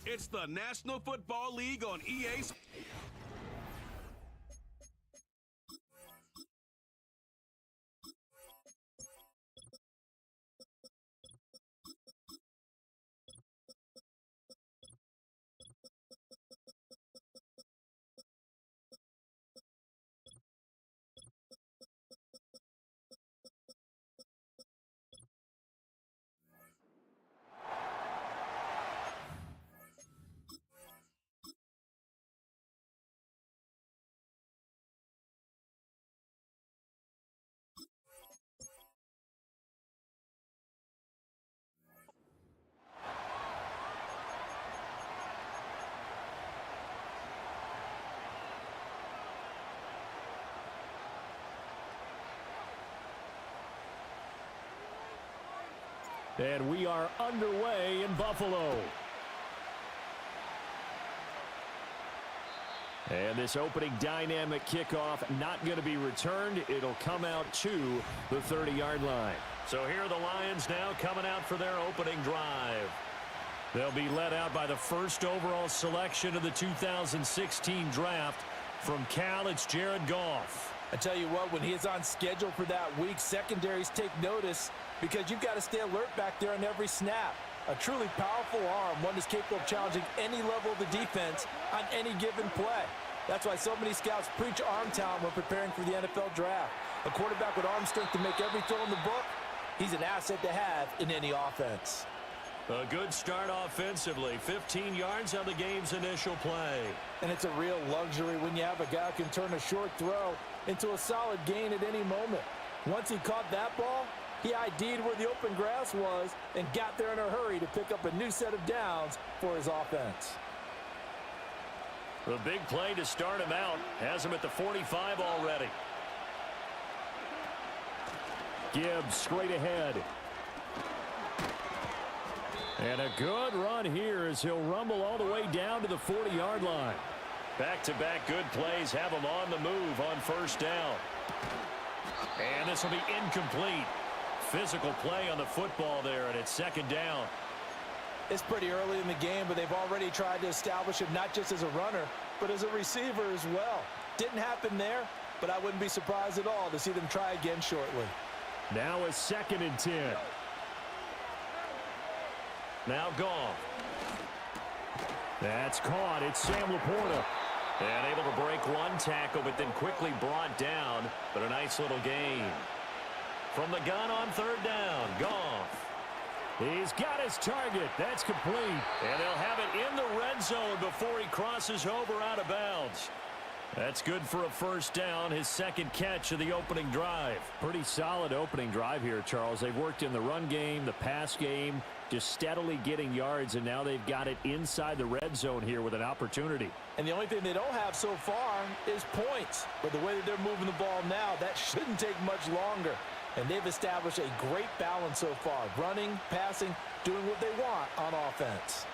It's the National Football League on EA Sports. And we are underway in Buffalo. And this opening dynamic kickoff not going to be returned. It'll come out to the 30-yard line. So here are the Lions now coming out for their opening drive. They'll be led out by the first overall selection of the 2016 draft. From Cal, it's Jared Goff. I tell you what, when he is on schedule for that week, secondaries take notice because you've got to stay alert back there on every snap. A truly powerful arm, one that's capable of challenging any level of the defense on any given play. That's why so many scouts preach arm talent when preparing for the NFL draft. A quarterback with arm strength to make every throw in the book, he's an asset to have in any offense. A good start offensively. 15 yards on the game's initial play. And it's a real luxury when you have a guy who can turn a short throw into a solid gain at any moment. Once he caught that ball, he ID'd where the open grass was and got there in a hurry to pick up a new set of downs for his offense. The big play to start him out has him at the 45 already. Gibbs straight ahead. And a good run here as he'll rumble all the way down to the 40-yard line. Back-to-back good plays have him on the move on first down. And this will be incomplete. Physical play on the football there, and it's second down. It's pretty early in the game, but they've already tried to establish him not just as a runner, but as a receiver as well. Didn't happen there, but I wouldn't be surprised at all to see them try again shortly. Now a 2nd and 10. Now Goff. That's caught. It's Sam Laporta. And able to break one tackle, but then quickly brought down. But a nice little gain. From the gun on third down, Goff. He's got his target. That's complete. And they'll have it in the red zone before he crosses over out of bounds. That's good for a first down, his second catch of the opening drive. Pretty solid opening drive here, Charles. They've worked in the run game, the pass game, just steadily getting yards, and now they've got it inside the red zone here with an opportunity. And the only thing they don't have so far is points. But the way that they're moving the ball now, that shouldn't take much longer. And they've established a great balance so far. Running, passing, doing what they want on offense.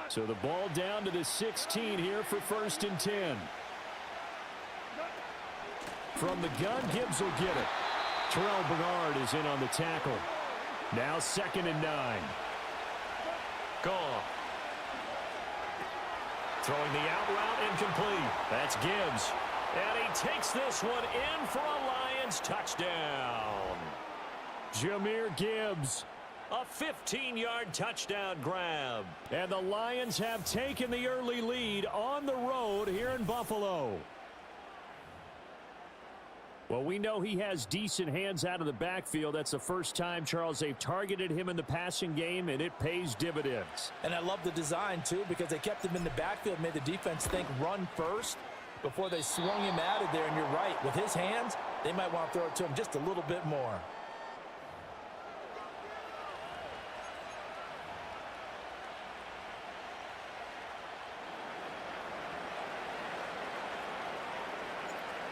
So the ball down to the 16 here for 1st and 10. From the gun, Gibbs will get it. Terrell Bernard is in on the tackle. Now 2nd and 9. Goff. Throwing the out route incomplete. That's Gibbs. And he takes this one in for a Lions touchdown. Jahmyr Gibbs A 15-yard touchdown grab. And the Lions have taken the early lead on the road here in Buffalo. Well, we know he has decent hands out of the backfield. That's the first time, Charles, they've targeted him in the passing game, and it pays dividends. And I love the design, too, because they kept him in the backfield, made the defense think run first before they swung him out of there. And you're right, with his hands, they might want to throw it to him just a little bit more.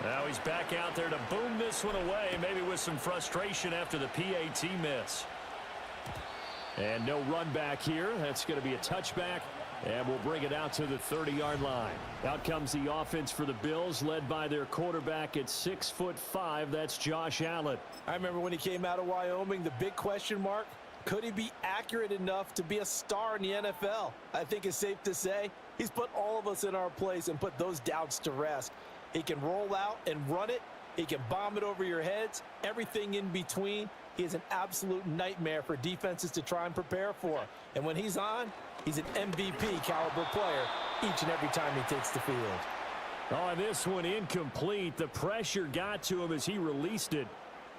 Now he's back out there to boom this one away, maybe with some frustration after the PAT miss. And no run back here. That's going to be a touchback, and we'll bring it out to the 30-yard line. Out comes the offense for the Bills, led by their quarterback at 6'5". That's Josh Allen. I remember when he came out of Wyoming, the big question mark, could he be accurate enough to be a star in the NFL? I think it's safe to say he's put all of us in our place and put those doubts to rest. He can roll out and run it. He can bomb it over your heads. Everything in between. He is an absolute nightmare for defenses to try and prepare for. And when he's on, he's an MVP caliber player each and every time he takes the field. Oh, and this one incomplete. The pressure got to him as he released it.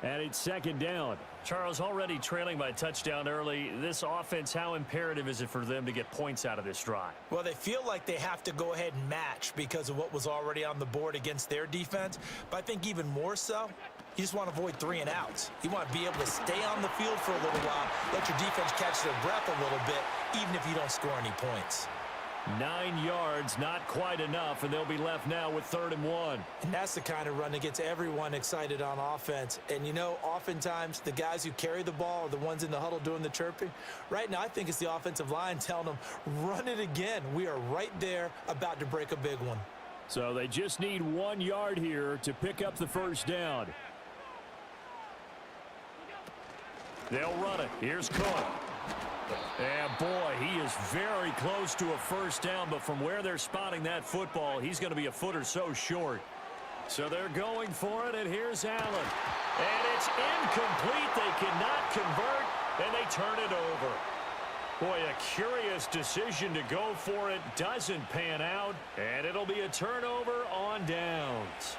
And it's second down. Charles, already trailing by a touchdown early. This offense, how imperative is it for them to get points out of this drive? Well, they feel like they have to go ahead and match because of what was already on the board against their defense. But I think even more so, you just want to avoid 3 and outs. You want to be able to stay on the field for a little while, let your defense catch their breath a little bit, even if you don't score any points. 9 yards, not quite enough, and they'll be left now with 3rd and 1. And that's the kind of run that gets everyone excited on offense. And, you know, oftentimes the guys who carry the ball are the ones in the huddle doing the chirping. Right now, I think it's the offensive line telling them, run it again. We are right there about to break a big one. So they just need 1 yard here to pick up the first down. They'll run it. Here's Cook. And boy, he is very close to a first down, but from where they're spotting that football, he's going to be a foot or so short. So they're going for it, and here's Allen. And it's incomplete. They cannot convert, and they turn it over. Boy, a curious decision to go for it. Doesn't pan out, and it'll be a turnover on downs.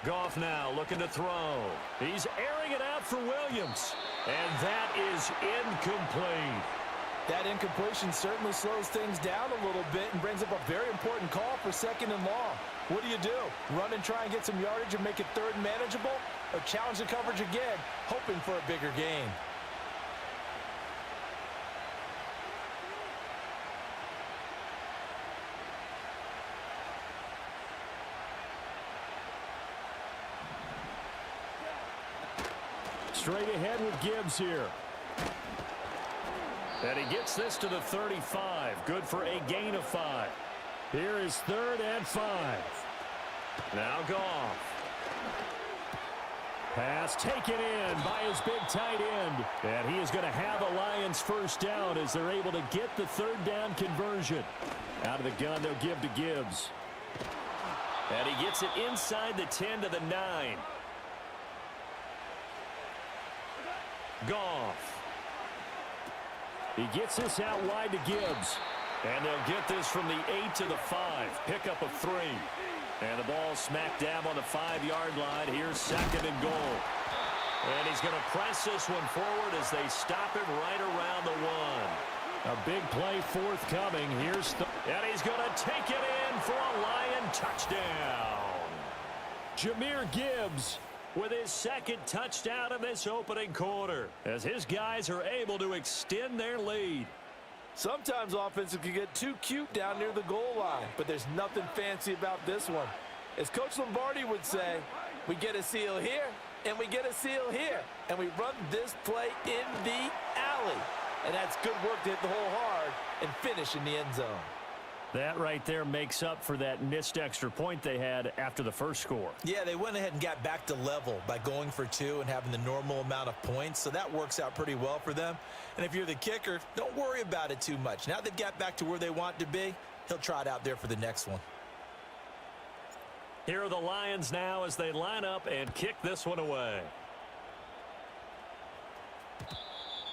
Goff now looking to throw. He's airing it out for Williams. And that is incomplete. That incompletion certainly slows things down a little bit and brings up a very important call for 2nd and long. What do? Run and try and get some yardage and make it 3rd and manageable? Or challenge the coverage again, hoping for a bigger gain? Straight ahead with Gibbs here. And he gets this to the 35. Good for a gain of 5. Here is 3rd and 5. Now Goff. Pass taken in by his big tight end. And he is going to have a Lions first down as they're able to get the 3rd down conversion. Out of the gun, they'll give to Gibbs. And he gets it inside the 10 to the 9. Goff. He gets this out wide to Gibbs. And they'll get this from the 8 to the 5. Pickup of 3. And the ball smack dab on the 5-yard line. Here's 2nd and goal. And he's going to press this one forward as they stop him right around the 1. A big play forthcoming. And he's going to take it in for a Lion touchdown. Jahmyr Gibbs with his 2nd touchdown of this opening quarter as his guys are able to extend their lead. Sometimes offenses can get too cute down near the goal line, but there's nothing fancy about this one. As Coach Lombardi would say, we get a seal here, and we get a seal here, and we run this play in the alley. And that's good work to hit the hole hard and finish in the end zone. That right there makes up for that missed extra point they had after the first score. Yeah, they went ahead and got back to level by going for 2 and having the normal amount of points, so that works out pretty well for them. And if you're the kicker, don't worry about it too much. Now they've got back to where they want to be, he'll try it out there for the next one. Here are the Lions now as they line up and kick this one away.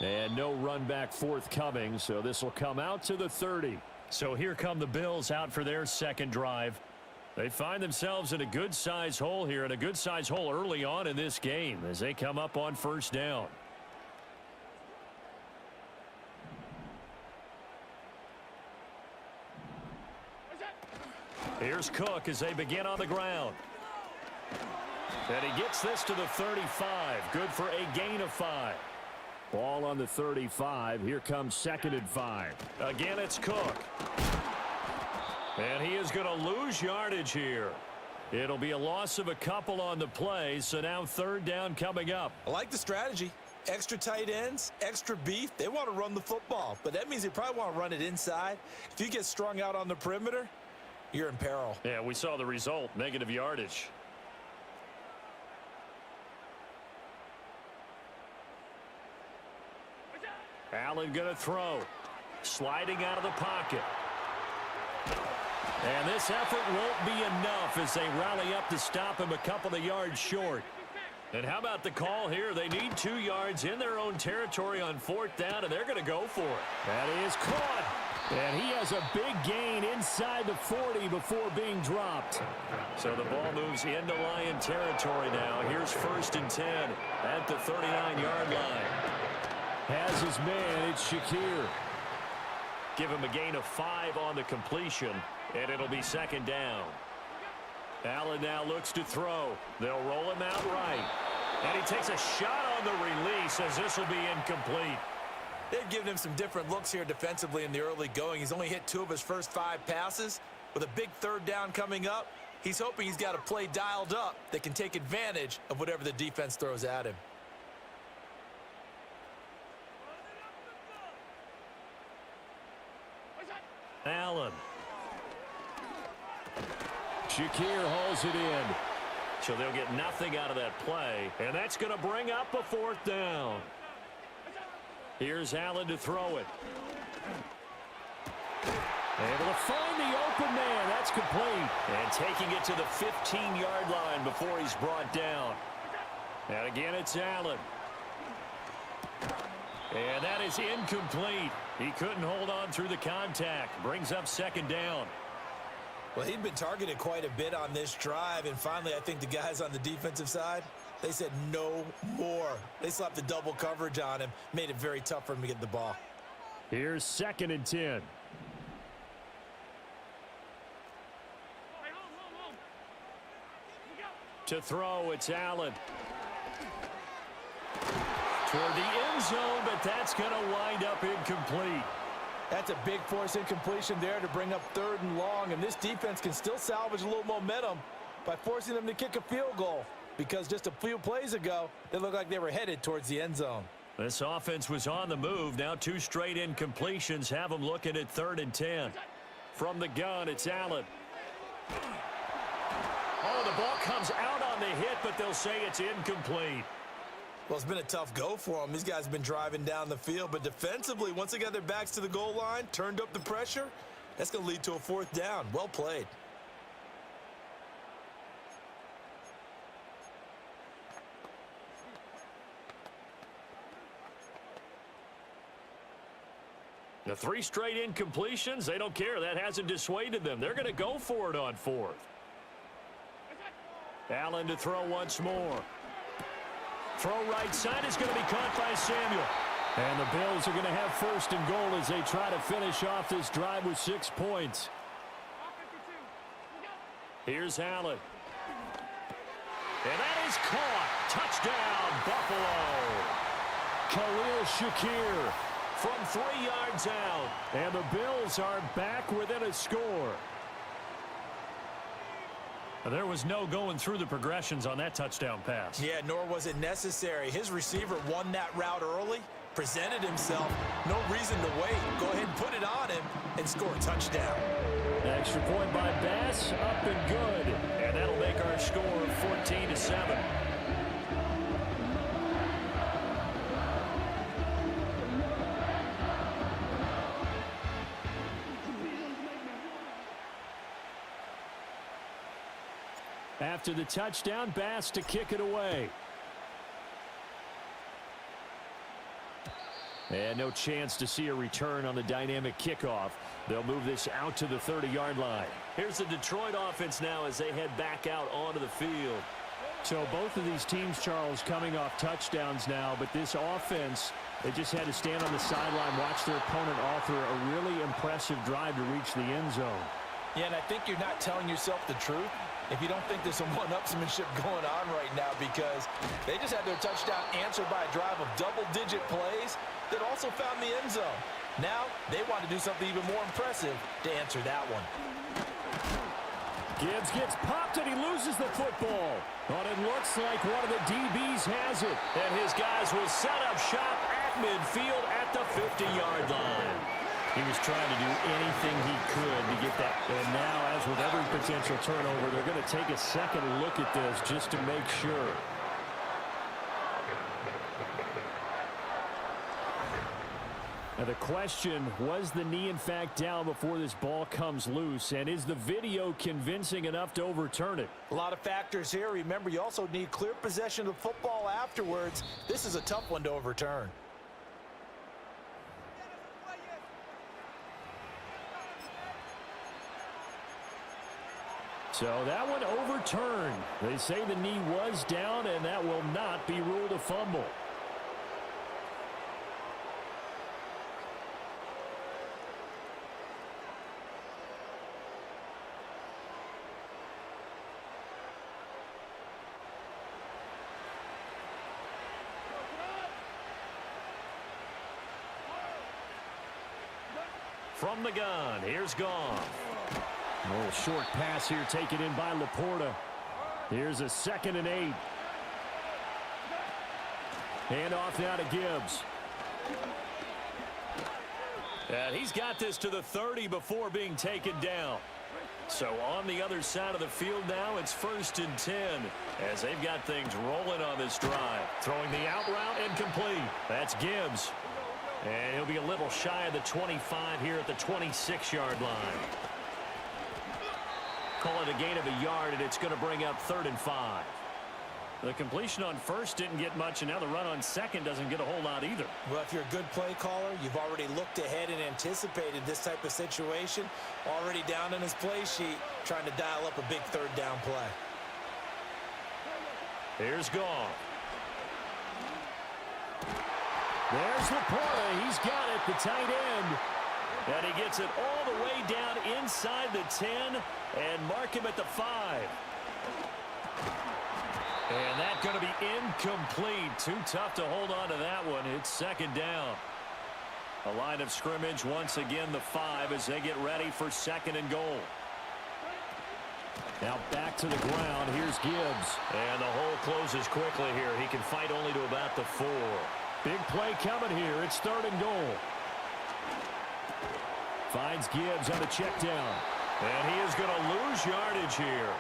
And no run back forthcoming, so this will come out to the 30. So here come the Bills out for their second drive. They find themselves in a good-sized hole here, and a good-sized hole early on in this game as they come up on first down. Here's Cook as they begin on the ground. And he gets this to the 35. Good for a gain of 5. Ball on the 35. Here comes 2nd and 5. Again, it's Cook. And he is going to lose yardage here. It'll be a loss of a couple on the play, so now 3rd down coming up. I like the strategy. Extra tight ends, extra beef. They want to run the football, but that means they probably want to run it inside. If you get strung out on the perimeter, you're in peril. Yeah, we saw the result, negative yardage. Allen going to throw. Sliding out of the pocket. And this effort won't be enough as they rally up to stop him a couple of yards short. And how about the call here? They need 2 yards in their own territory on 4th down, and they're going to go for it. That is caught. And he has a big gain inside the 40 before being dropped. So the ball moves into Lion territory now. Here's 1st and 10 at the 39-yard line. Has his man, it's Shakir. Give him a gain of 5 on the completion, and it'll be 2nd down. Allen now looks to throw. They'll roll him out right. And he takes a shot on the release as this will be incomplete. They've given him some different looks here defensively in the early going. He's only hit 2 of his first 5 passes. With a big 3rd down coming up, he's hoping he's got a play dialed up that can take advantage of whatever the defense throws at him. Allen. Shakir hauls it in. So they'll get nothing out of that play. And that's going to bring up a 4th down. Here's Allen to throw it. Able to find the open man. That's complete. And taking it to the 15-yard line before he's brought down. And again, it's Allen. And that is incomplete. He couldn't hold on through the contact. Brings up 2nd down. Well, he'd been targeted quite a bit on this drive, and finally I think the guys on the defensive side, they said no more. They slapped the double coverage on him, made it very tough for him to get the ball. Here's 2nd and 10. To throw, it's Allen. Toward the end zone, but that's going to wind up incomplete. That's a big force incompletion there to bring up 3rd and long, and this defense can still salvage a little momentum by forcing them to kick a field goal, because just a few plays ago, they looked like they were headed towards the end zone. This offense was on the move. Now 2 straight incompletions have them looking at 3rd and 10. From the gun, it's Allen. Oh, the ball comes out on the hit, but they'll say it's incomplete. Well, it's been a tough go for them. These guys have been driving down the field, but defensively, once they got their backs to the goal line, turned up the pressure, that's going to lead to a 4th down. Well played. The 3 straight incompletions, they don't care. That hasn't dissuaded them. They're going to go for it on 4th. Allen to throw once more. Throw right side is going to be caught by Samuel. And the Bills are going to have 1st and goal as they try to finish off this drive with 6 points. Here's Allen. And that is caught. Touchdown, Buffalo. Khalil Shakir from 3 yards out. And the Bills are back within a score. There was no going through the progressions on that touchdown pass. Yeah, nor was it necessary. His receiver won that route early, presented himself. No reason to wait. Go ahead and put it on him and score a touchdown. Extra point by Bass, up and good. And that'll make our score 14-7. After the touchdown, Bass to kick it away. And no chance to see a return on the dynamic kickoff. They'll move this out to the 30-yard line. Here's the Detroit offense now as they head back out onto the field. So both of these teams, Charles, coming off touchdowns now, but this offense, they just had to stand on the sideline, watch their opponent author a really impressive drive to reach the end zone. Yeah, and I think you're not telling yourself the truth if you don't think there's some one-upsmanship going on right now, because they just had their touchdown answered by a drive of double-digit plays that also found the end zone. Now they want to do something even more impressive to answer that one. Gibbs gets popped and he loses the football. But it looks like one of the DBs has it. And his guys will set up shop at midfield at the 50-yard line. He was trying to do anything he could to get that. And now, as with every potential turnover, they're going to take a second look at this just to make sure. Now the question, was the knee in fact down before this ball comes loose? And is the video convincing enough to overturn it? A lot of factors here. Remember, you also need clear possession of the football afterwards. This is a tough one to overturn. So that one overturned. They say the knee was down, and that will not be ruled a fumble. From the gun, here's Goff. A little short pass here taken in by Laporta. Here's a 2nd and 8. Hand off now to Gibbs. And he's got this to the 30 before being taken down. So on the other side of the field now, it's 1st and 10 as they've got things rolling on this drive. Throwing the out route incomplete. That's Gibbs. And he'll be a little shy of the 25 here at the 26-yard line. Call it a gain of a yard, and it's going to bring up 3rd and 5. The completion on first didn't get much, and now the run on second doesn't get a whole lot either. Well, if you're a good play caller, you've already looked ahead and anticipated this type of situation. Already down in his play sheet, trying to dial up a big 3rd down play. Here's Goff. There's Laporta. He's got it, the tight end. And he gets it all the way down inside the 10 and mark him at the 5. And that's going to be incomplete. Too tough to hold on to that one. It's 2nd down. A line of scrimmage once again, the 5 as they get ready for 2nd and goal. Now back to the ground. Here's Gibbs. And the hole closes quickly here. He can fight only to about the 4. Big play coming here. It's 3rd and goal. Finds Gibbs on the check down. And he is going to lose yardage here.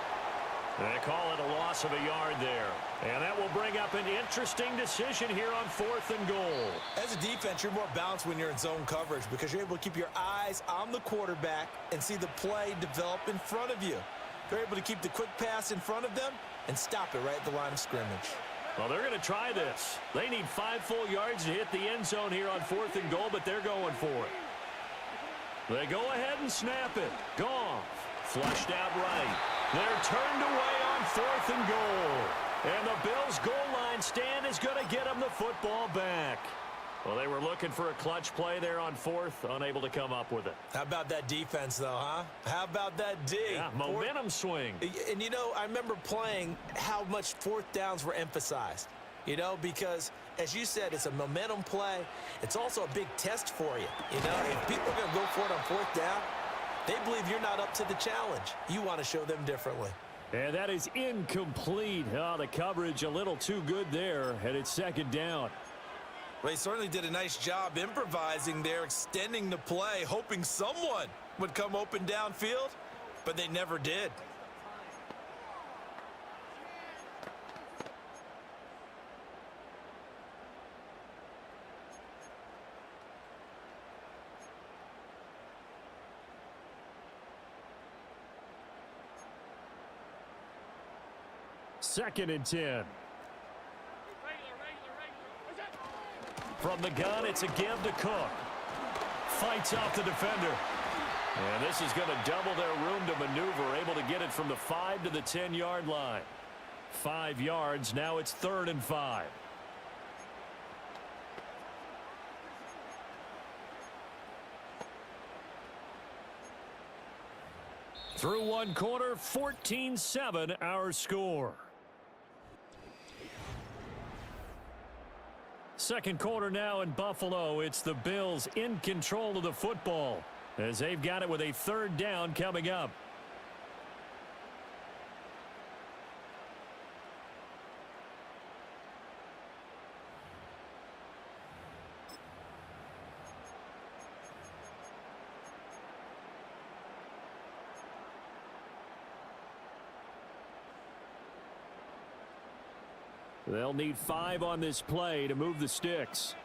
They call it a loss of a yard there. And that will bring up an interesting decision here on 4th and goal. As a defense, you're more balanced when you're in zone coverage because you're able to keep your eyes on the quarterback and see the play develop in front of you. They're able to keep the quick pass in front of them and stop it right at the line of scrimmage. Well, they're going to try this. They need 5 full yards to hit the end zone here on 4th and goal, but they're going for it. They go ahead and snap it. Goff flushed out right. They're turned away on 4th and goal. And the Bills' goal line stand is going to get them the football back. Well, they were looking for a clutch play there on 4th, unable to come up with it. How about that defense, though, huh? How about that D? Yeah, momentum swing. And, you know, I remember playing how much 4th downs were emphasized. You know, because, as you said, it's a momentum play. It's also a big test for you. You know, if people are going to go for it on 4th down, they believe you're not up to the challenge. You want to show them differently. And that is incomplete. Oh, the coverage a little too good there, and it's 2nd down. Well, he certainly did a nice job improvising there, extending the play, hoping someone would come open downfield, but they never did. Second and 10. From the gun, it's a give to Cook. Fights off the defender. And this is going to double their room to maneuver, able to get it from the 5 to the 10-yard line. 5 yards, now it's 3rd and 5. Through one quarter, 14-7 our score. Second quarter now in Buffalo. It's the Bills in control of the football as they've got it with a 3rd down coming up. They'll need 5 on this play to move the sticks.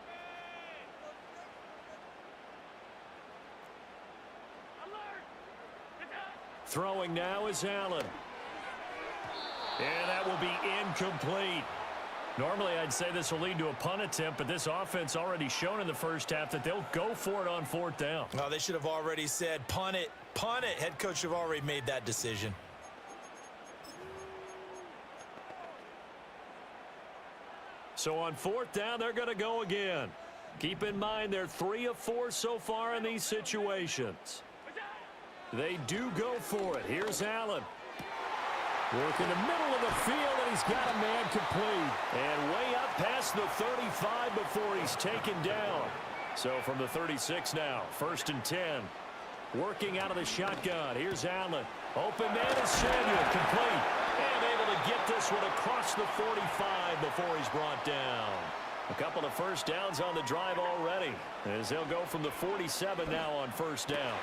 Throwing now is Allen. And that will be incomplete. Normally I'd say this will lead to a punt attempt, but this offense already shown in the first half that they'll go for it on 4th down. Oh, they should have already said punt it, punt it. Head coach should have already made that decision. So on 4th down, they're going to go again. Keep in mind they're 3 of 4 so far in these situations. They do go for it. Here's Allen. Work in the middle of the field, and he's got a man complete. And way up past the 35 before he's taken down. So from the 36 now, 1st and 10. Working out of the shotgun. Here's Allen. Open man is Samuel, complete. And able to get this one across the 45 before he's brought down. A couple of first downs on the drive already, as they'll go from the 47 now on 1st down.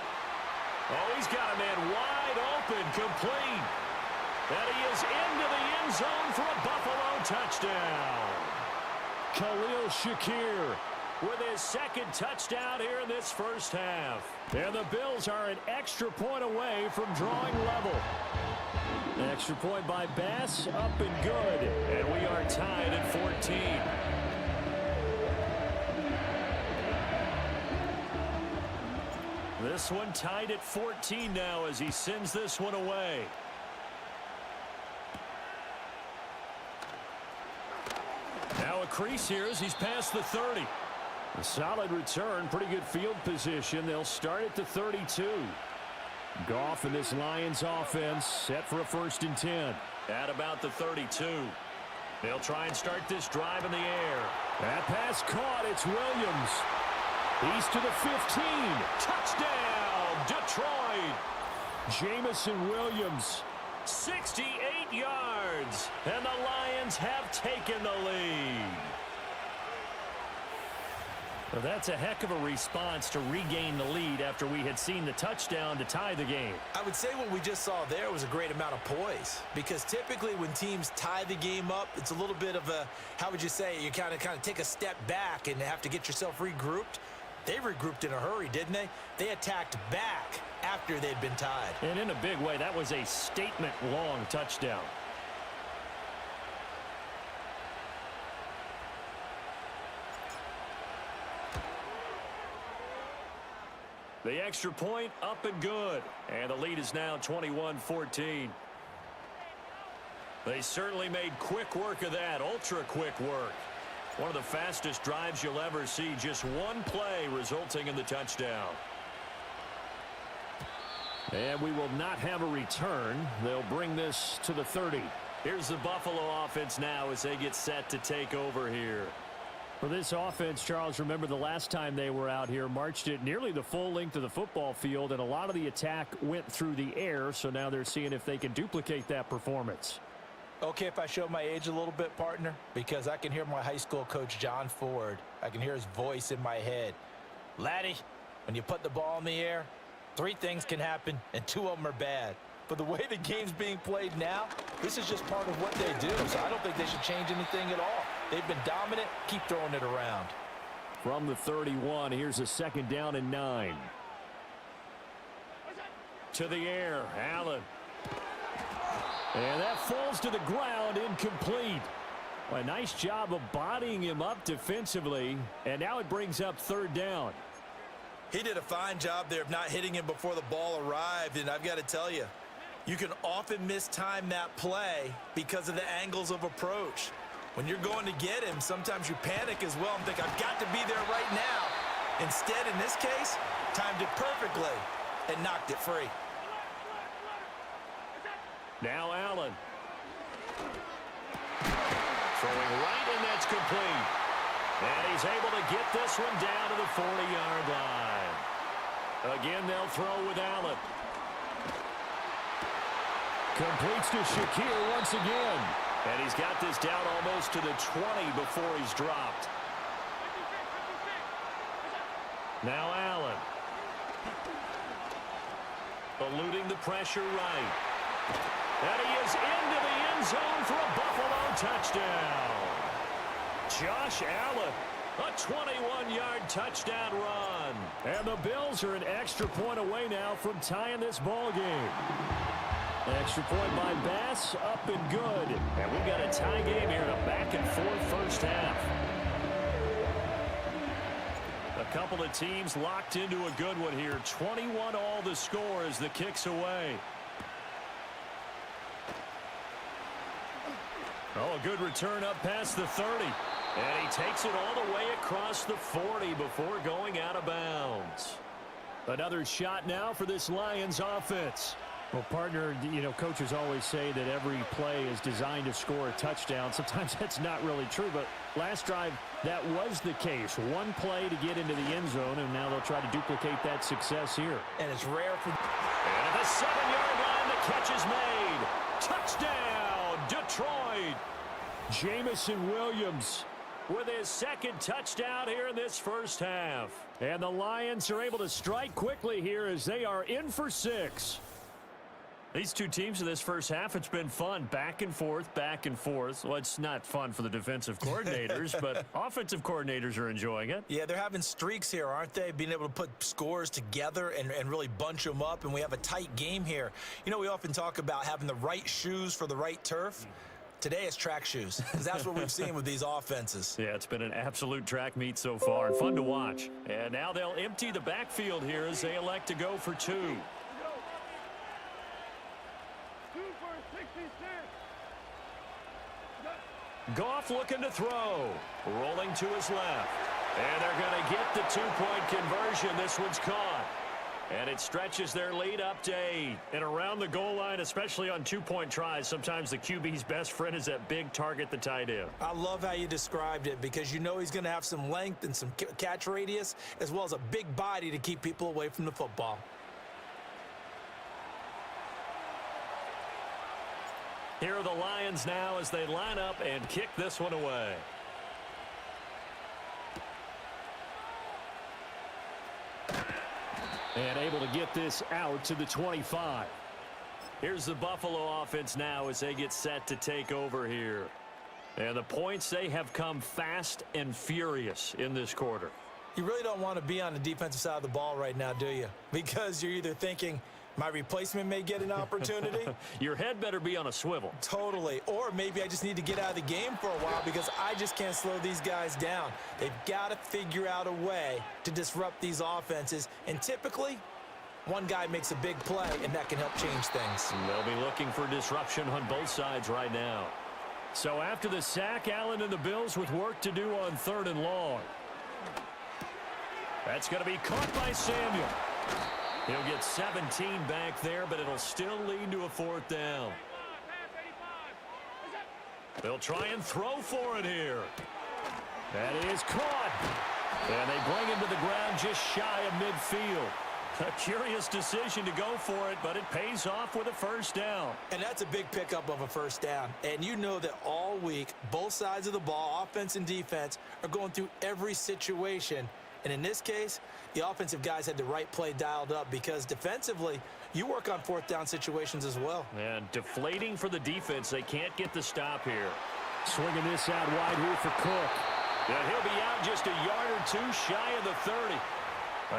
Oh, he's got a man wide open, complete. And he is into the end zone for a Buffalo touchdown. Khalil Shakir with his 2nd touchdown here in this first half. And the Bills are an extra point away from drawing level. An extra point by Bass, up and good. And we are tied at 14. This one tied at 14 now as he sends this one away. Now a crease here as he's past the 30. A solid return, pretty good field position. They'll start at the 32. Goff in this Lions offense set for a 1st and 10. At about the 32. They'll try and start this drive in the air. That pass caught. It's Williams. He's to the 15. Touchdown, Detroit. Jamison Williams, 68 yards. And the Lions have taken the lead. Well, that's a heck of a response to regain the lead after we had seen the touchdown to tie the game. I would say what we just saw there was a great amount of poise, because typically when teams tie the game up, it's a little bit of a, how would you say, you kind of take a step back and have to get yourself regrouped. They regrouped in a hurry, didn't they? They attacked back after they'd been tied. And in a big way, that was a statement-long touchdown. The extra point up and good. And the lead is now 21-14. They certainly made quick work of that, ultra quick work. One of the fastest drives you'll ever see, just one play resulting in the touchdown. And we will not have a return. They'll bring this to the 30. Here's the Buffalo offense now as they get set to take over here. For this offense, Charles, remember the last time they were out here, marched it nearly the full length of the football field, and a lot of the attack went through the air, so now they're seeing if they can duplicate that performance. Okay, if I show my age a little bit, partner, because I can hear my high school coach, John Ford. I can hear his voice in my head. Laddie, when you put the ball in the air, 3 things can happen, and 2 of them are bad. But the way the game's being played now, this is just part of what they do, so I don't think they should change anything at all. They've been dominant. Keep throwing it around. From the 31, here's a 2nd down and 9. To the air, Allen. And that falls to the ground, incomplete. A nice job of bodying him up defensively, and now it brings up third down. He did a fine job there of not hitting him before the ball arrived, and I've got to tell you, you can often mistime that play because of the angles of approach. When you're going to get him, sometimes you panic as well and think, I've got to be there right now. Instead, in this case, timed it perfectly and knocked it free. Now Allen. Throwing right, and that's complete. And he's able to get this one down to the 40-yard line. Again, they'll throw with Allen. Completes to Shakir once again. And he's got this down almost to the 20 before he's dropped. Now Allen. Eluding the pressure right. And he is into the end zone for a Buffalo touchdown. Josh Allen, a 21-yard touchdown run. And the Bills are an extra point away now from tying this ball game. Extra point by Bass, up and good. And we've got a tie game here in a back-and-forth first half. A couple of teams locked into a good one here. 21 all the score as the kick's away. Oh, a good return up past the 30. And he takes it all the way across the 40 before going out of bounds. Another shot now for this Lions offense. Well, partner, coaches always say that every play is designed to score a touchdown. Sometimes that's not really true, but last drive, that was the case. One play to get into the end zone, and now they'll try to duplicate that success here. And it's rare for... And at the 7-yard line, the catch is made. Touchdown, Detroit. Jamison Williams with his second touchdown here in this first half. And the Lions are able to strike quickly here as they are in for 6. These two teams in this first half, it's been fun. Back and forth, back and forth. Well, it's not fun for the defensive coordinators, but offensive coordinators are enjoying it. Yeah, they're having streaks here, aren't they? Being able to put scores together and really bunch them up, and we have a tight game here. We often talk about having the right shoes for the right turf. Today it's track shoes, because that's what we've seen with these offenses. Yeah, it's been an absolute track meet so far, and fun to watch. And now they'll empty the backfield here as they elect to go for 2. Goff looking to throw. Rolling to his left. And they're going to get the 2-point conversion. This one's caught. And it stretches their lead up to 8. And around the goal line, especially on 2-point tries, sometimes the QB's best friend is that big target, the tight end. I love how you described it, because he's going to have some length and some catch radius, as well as a big body to keep people away from the football. Here are the Lions now as they line up and kick this one away. And able to get this out to the 25. Here's the Buffalo offense now as they get set to take over here. And the points, they have come fast and furious in this quarter. You really don't want to be on the defensive side of the ball right now, do you? Because you're either thinking, my replacement may get an opportunity. Your head better be on a swivel. Totally. Or maybe I just need to get out of the game for a while because I just can't slow these guys down. They've got to figure out a way to disrupt these offenses. And typically, one guy makes a big play, and that can help change things. And they'll be looking for disruption on both sides right now. So after the sack, Allen and the Bills with work to do on 3rd and long. That's going to be caught by Samuel. He'll get 17 back there, but it'll still lead to a 4th down. They'll try and throw for it here. That is caught. And they bring him to the ground just shy of midfield. A curious decision to go for it, but it pays off with a 1st down. And that's a big pickup of a 1st down. And you know that all week, both sides of the ball, offense and defense, are going through every situation. And in this case, the offensive guys had the right play dialed up because defensively, you work on 4th down situations as well. And deflating for the defense. They can't get the stop here. Swinging this out wide here for Cook. And he'll be out just a yard or 2 shy of the 30.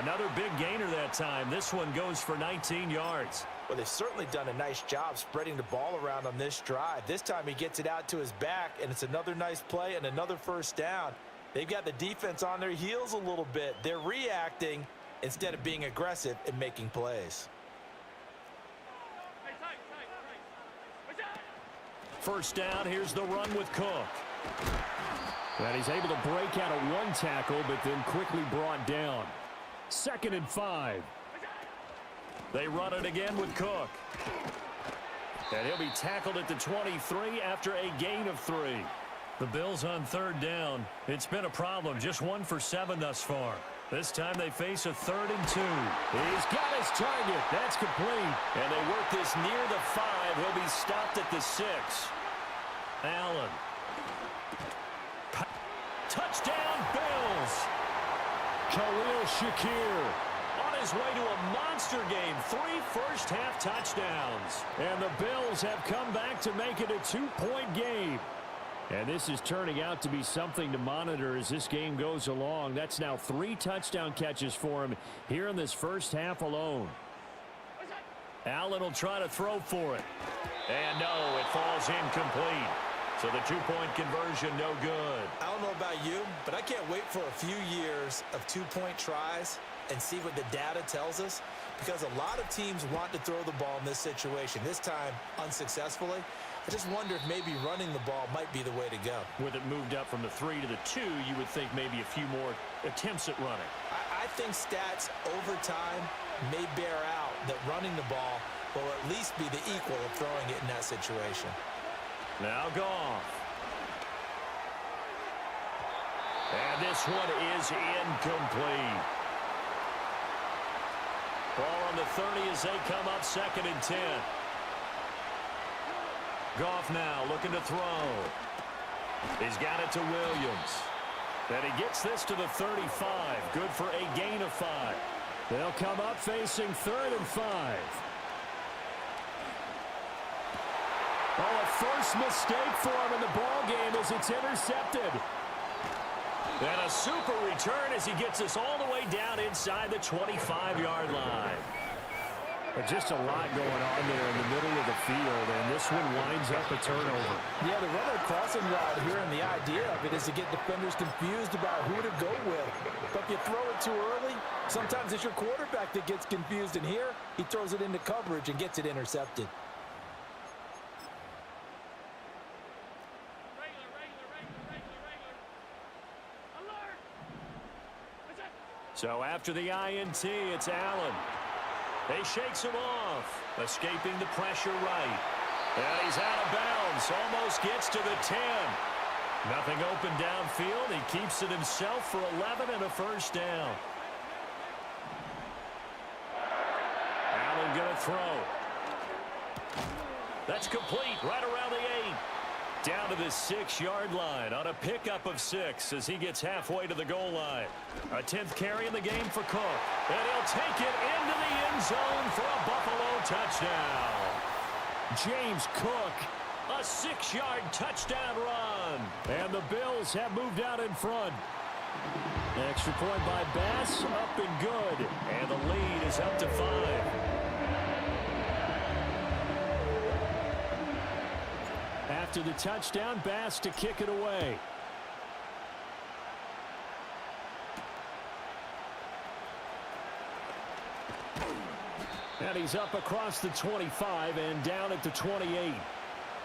Another big gainer that time. This one goes for 19 yards. Well, they've certainly done a nice job spreading the ball around on this drive. This time he gets it out to his back, and it's another nice play and another first down. They've got the defense on their heels a little bit. They're reacting instead of being aggressive and making plays. First down, here's the run with Cook. And he's able to break out of one tackle, but then quickly brought down. 2nd and 5. They run it again with Cook. And he'll be tackled at the 23 after a gain of 3. The Bills on 3rd down. It's been a problem. Just 1 for 7 thus far. This time they face a 3rd and 2. He's got his target. That's complete. And they work this near the 5. He'll be stopped at the 6. Allen. Touchdown, Bills. Khalil Shakir on his way to a monster game. 3 first-half touchdowns. And the Bills have come back to make it a 2-point game. And this is turning out to be something to monitor as this game goes along. That's now 3 touchdown catches for him here in this first half alone. Allen will try to throw for it. And no, it falls incomplete. So the 2-point conversion, no good. I don't know about you, but I can't wait for a few years of 2-point tries and see what the data tells us, because a lot of teams want to throw the ball in this situation. This time, unsuccessfully. I just wonder if maybe running the ball might be the way to go. With it moved up from the 3 to the 2, you would think maybe a few more attempts at running. I think stats over time may bear out that running the ball will at least be the equal of throwing it in that situation. Now Goff. And this one is incomplete. Ball on the 30 as they come up 2nd and 10. Goff now looking to throw. He's got it to Williams. And he gets this to the 35. Good for a gain of 5. They'll come up facing 3rd and 5. Oh, a first mistake for him in the ball game as it's intercepted. And a super return as he gets us all the way down inside the 25-yard line. But just a lot going on there in the middle of the field, and this one winds up a turnover. Yeah, they run a crossing route here, and the idea of it is to get defenders confused about who to go with. But if you throw it too early, sometimes it's your quarterback that gets confused, and here he throws it into coverage and gets it intercepted. So after the INT, it's Allen. He shakes him off, escaping the pressure right. And he's out of bounds, almost gets to the 10. Nothing open downfield. He keeps it himself for 11 and a first down. Allen going to throw. That's complete right around the 8. Down to the 6-yard line on a pickup of 6 as he gets halfway to the goal line. A 10th carry in the game for Cook. And he'll take it into the end zone for a Buffalo touchdown. James Cook. A 6-yard touchdown run. And the Bills have moved out in front. Extra point by Bass, up and good. And the lead is up to 5. After the touchdown, Bass to kick it away. And he's up across the 25 and down at the 28.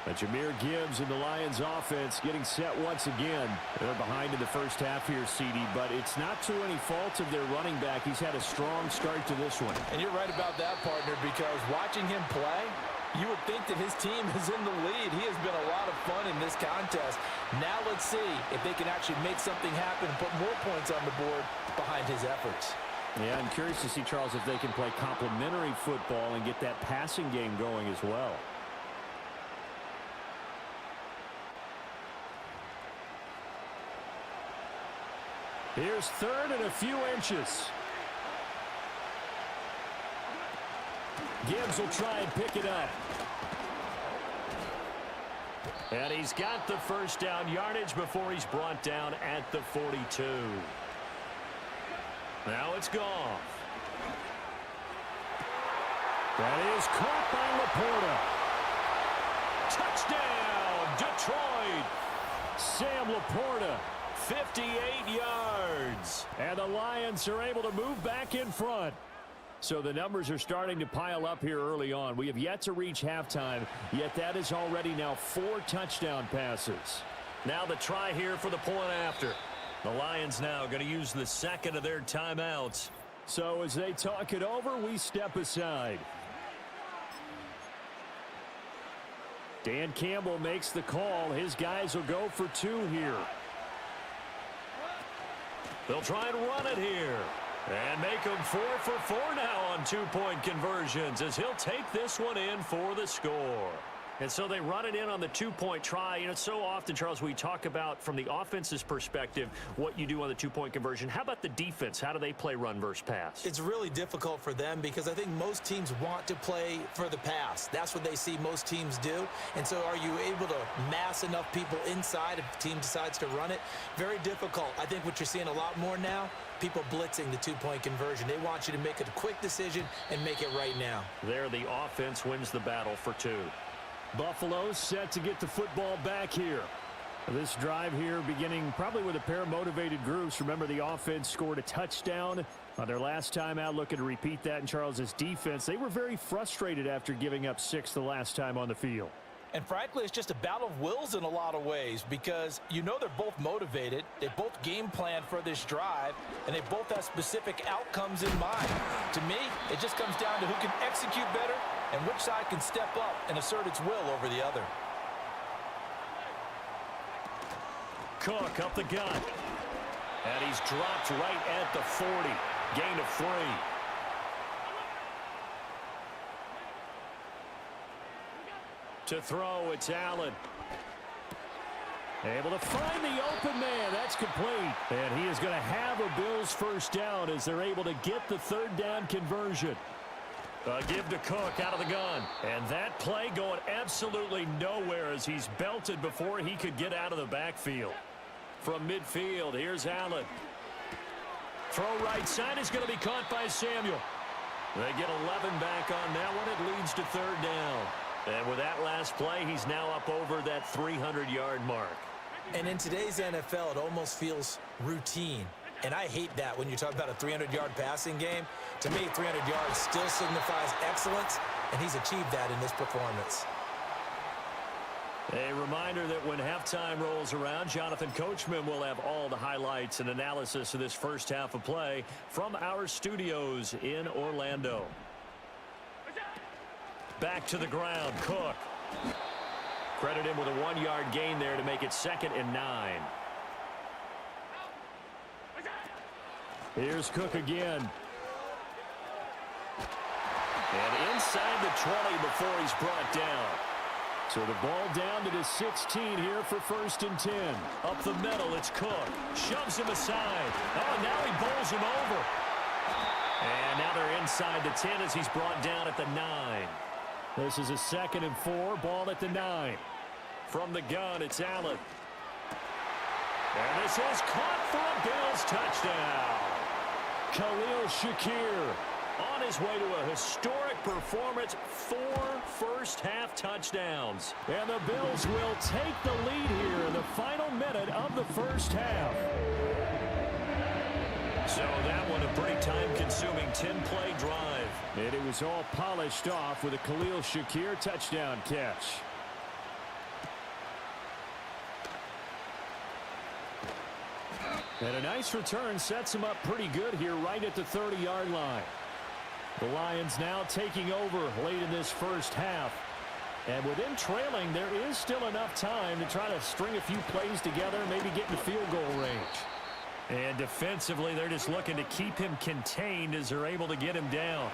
But Jahmyr Gibbs and the Lions offense getting set once again. They're behind in the first half here, CD, but it's not to any fault of their running back. He's had a strong start to this one. And you're right about that, partner, because watching him play, you would think that his team is in the lead. He has been a lot of fun in this contest. Now let's see if they can actually make something happen and put more points on the board behind his efforts. Yeah, I'm curious to see, Charles, if they can play complementary football and get that passing game going as well. Here's 3rd and a few inches. Gibbs will try and pick it up. And he's got the first down yardage before he's brought down at the 42. Now it's Goff. That is caught by Laporta. Touchdown, Detroit. Sam Laporta, 58 yards. And the Lions are able to move back in front. So the numbers are starting to pile up here early on. We have yet to reach halftime, yet that is already now 4 touchdown passes. Now the try here for the point after. The Lions now going to use the second of their timeouts. So as they talk it over, we step aside. Dan Campbell makes the call. His guys will go for 2 here. They'll try and run it here. And make them 4 for 4 now on 2-point conversions as he'll take this one in for the score. And so they run it in on the 2-point try. You know, so often, Charles, we talk about from the offense's perspective what you do on the 2-point conversion. How about the defense? How do they play run versus pass? It's really difficult for them because I think most teams want to play for the pass. That's what they see most teams do. And so are you able to mass enough people inside if the team decides to run it? Very difficult. I think what you're seeing a lot more now, people blitzing the 2-point conversion. They want you to make a quick decision and make it right now. There, the offense wins the battle for 2. Buffalo set to get the football back here. This drive here beginning probably with a pair of motivated groups. Remember, the offense scored a touchdown on their last time out, looking to repeat that in Charles's defense. They were very frustrated after giving up 6 the last time on the field. And frankly, it's just a battle of wills in a lot of ways because you know they're both motivated. They both game plan for this drive, and they both have specific outcomes in mind. To me, it just comes down to who can execute better and which side can step up and assert its will over the other. Cook up the gut. And he's dropped right at the 40. Gain of 3. To throw, it's Allen. Able to find the open man. That's complete. And he is going to have a Bills first down as they're able to get the 3rd down conversion. Give to Cook out of the gun. And that play going absolutely nowhere as he's belted before he could get out of the backfield. From midfield, here's Allen. Throw right side is going to be caught by Samuel. They get 11 back on that one. It leads to 3rd down. And with that last play, he's now up over that 300-yard mark. And in today's NFL, it almost feels routine. And I hate that when you talk about a 300-yard passing game. To me, 300 yards still signifies excellence, and he's achieved that in this performance. A reminder that when halftime rolls around, Jonathan Coachman will have all the highlights and analysis of this first half of play from our studios in Orlando. Back to the ground, Cook. Credit him with a 1-yard gain there to make it 2nd and 9. Here's Cook again. And inside the 20 before he's brought down. So the ball down to the 16 here for 1st and 10. Up the middle, it's Cook. Shoves him aside. Oh, now he bowls him over. And now they're inside the 10 as he's brought down at the 9. This is a 2nd and 4, ball at the 9. From the gun, it's Allen. And this is caught for a Bills touchdown. Khalil Shakir on his way to a historic performance, 4 first-half touchdowns. And the Bills will take the lead here in the final minute of the first half. So that one a pretty time-consuming 10-play drive. And it was all polished off with a Khalil Shakir touchdown catch. And a nice return sets him up pretty good here right at the 30-yard line. The Lions now taking over late in this first half. And with them trailing, there is still enough time to try to string a few plays together, maybe get in the field goal range. And defensively, they're just looking to keep him contained as they're able to get him down.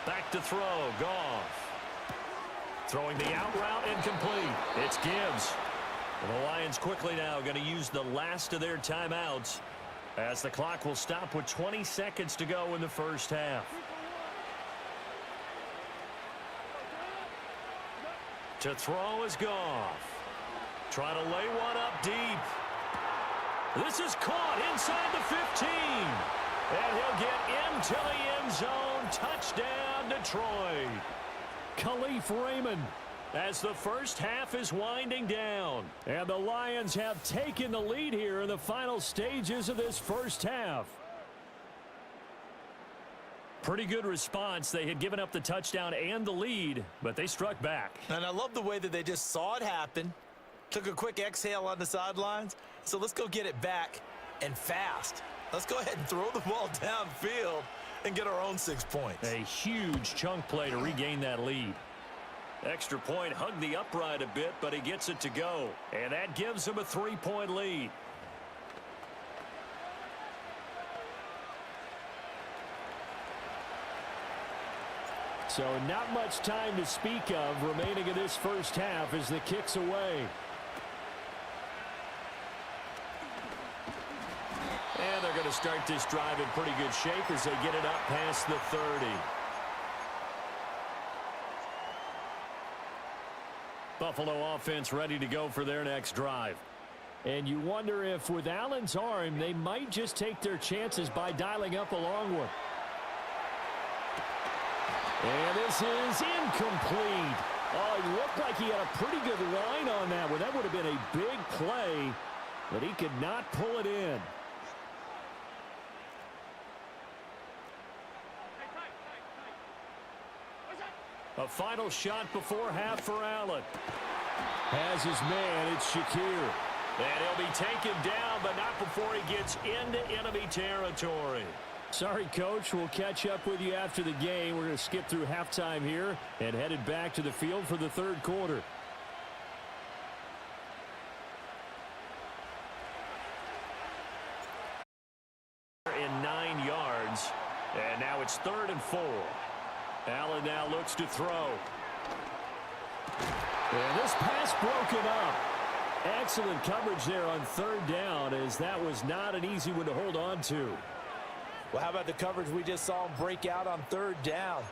Back to throw, Goff. Throwing the out route incomplete. It's Gibbs. And the Lions quickly now going to use the last of their timeouts as the clock will stop with 20 seconds to go in the first half. To throw is Goff. Trying to lay one up deep. This is caught inside the 15. And he'll get into the end zone. Touchdown, Detroit. Khalif Raymond. As the first half is winding down. And the Lions have taken the lead here in the final stages of this first half. Pretty good response. They had given up the touchdown and the lead, but they struck back. And I love the way that they just saw it happen, took a quick exhale on the sidelines. So let's go get it back and fast. Let's go ahead and throw the ball downfield and get our own 6 points. A huge chunk play to regain that lead. Extra point hugged the upright a bit, but he gets it to go. And that gives him a 3-point lead. So not much time to speak of remaining in this first half as the kick's away. And they're going to start this drive in pretty good shape as they get it up past the 30. Buffalo offense ready to go for their next drive. And you wonder if with Allen's arm, they might just take their chances by dialing up a long one. And this is incomplete. Oh, it looked like he had a pretty good line on that one. That would have been a big play, but he could not pull it in. A final shot before half for Allen. Has his man, it's Shakir. And he'll be taken down, but not before he gets into enemy territory. Sorry, Coach. We'll catch up with you after the game. We're going to skip through halftime here and headed back to the field for the third quarter. In 9 yards, and now it's 3rd and 4. Allen now looks to throw. And this pass broken up. Excellent coverage there on 3rd down, as that was not an easy one to hold on to. Well, how about the coverage we just saw him break out on 3rd down?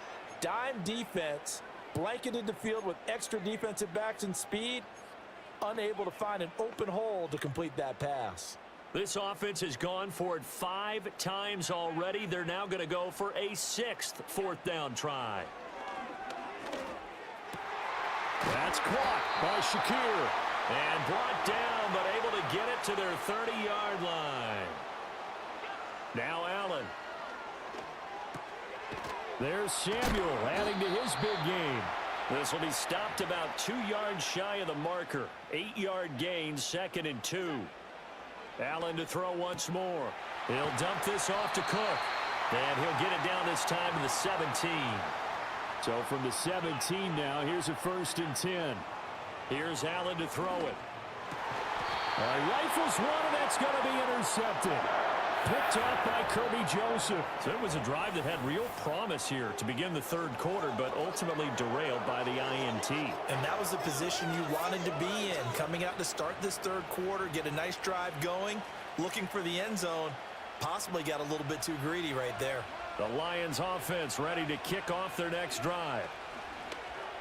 Dime defense, blanketed the field with extra defensive backs and speed, unable to find an open hole to complete that pass. This offense has gone for it 5 times already. They're now going to go for a 6th 4th down try. That's caught by Shakir. And brought down, but able to get it to their 30-yard line. Now Allen. There's Samuel adding to his big game. This will be stopped about 2 yards shy of the marker. 8-yard gain, 2nd and 2. Allen to throw once more. He'll dump this off to Cook. And he'll get it down this time to the 17. So from the 17 now, here's a 1st and 10. Here's Allen to throw it. Rifles one, and that's going to be intercepted. Picked up by Kirby Joseph. So it was a drive that had real promise here to begin the 3rd quarter, but ultimately derailed by the INT. And that was the position you wanted to be in. Coming out to start this 3rd quarter, get a nice drive going, looking for the end zone. Possibly got a little bit too greedy right there. The Lions offense ready to kick off their next drive.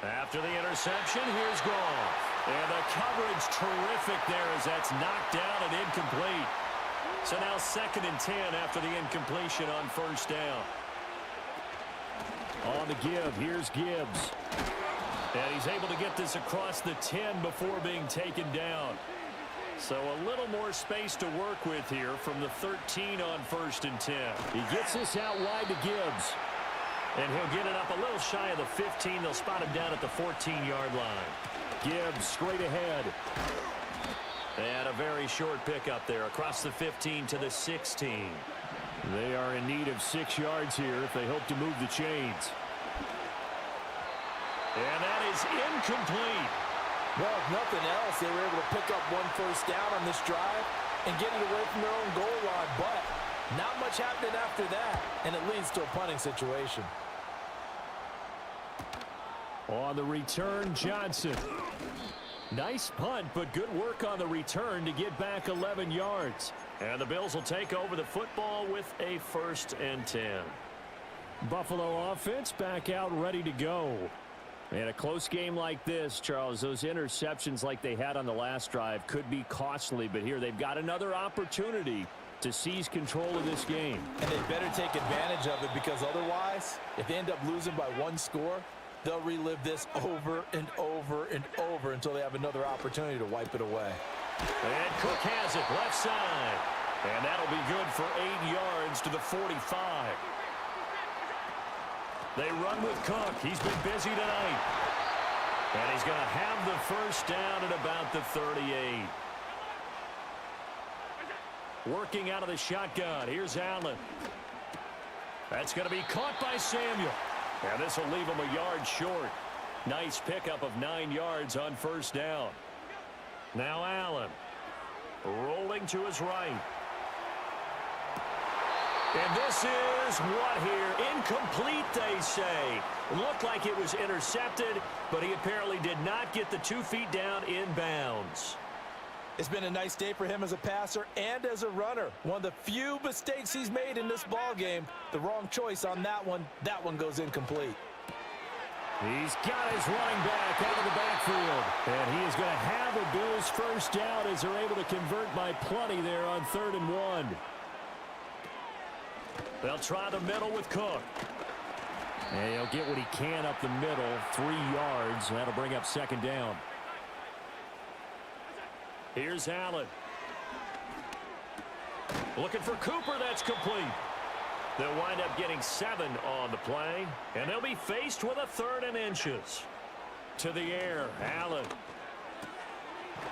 After the interception, here's Goff. And the coverage terrific there as that's knocked down and incomplete. So now 2nd and 10 after the incompletion on 1st down. On the give, here's Gibbs. And he's able to get this across the 10 before being taken down. So a little more space to work with here from the 13 on 1st and 10. He gets this out wide to Gibbs. And he'll get it up a little shy of the 15. They'll spot him down at the 14-yard line. Gibbs straight ahead. And a very short pickup there across the 15 to the 16. They are in need of 6 yards here if they hope to move the chains. And that is incomplete. Well, if nothing else, they were able to pick up 1 first down on this drive and get it away from their own goal line. But not much happened after that, and it leads to a punting situation. On the return, Johnson. Nice punt, but good work on the return to get back 11 yards. And the Bills will take over the football with a 1st and 10. Buffalo offense back out ready to go. And a close game like this, Charles, those interceptions like they had on the last drive could be costly, but here they've got another opportunity to seize control of this game. And they better take advantage of it, because otherwise, if they end up losing by one score, they'll relive this over and over and over until they have another opportunity to wipe it away. And Cook has it left side. And that'll be good for 8 yards to the 45. They run with Cook. He's been busy tonight. And he's going to have the first down at about the 38. Working out of the shotgun. Here's Allen. That's going to be caught by Samuel. And this will leave him a yard short. Nice pickup of 9 yards on first down. Now Allen. Rolling to his right. And this is what here? Incomplete, they say. Looked like it was intercepted, but he apparently did not get the 2 feet down in bounds. It's been a nice day for him as a passer and as a runner. One of the few mistakes he's made in this ball game. The wrong choice on that one. That one goes incomplete. He's got his running back out of the backfield. And he is going to have a Bills first down as they're able to convert by plenty there on 3rd and 1. They'll try the middle with Cook. And he'll get what he can up the middle, 3 yards. That'll bring up 2nd down. Here's Allen. Looking for Cooper. That's complete. They'll wind up getting 7 on the play. And they'll be faced with a 3rd and inches. To the air, Allen.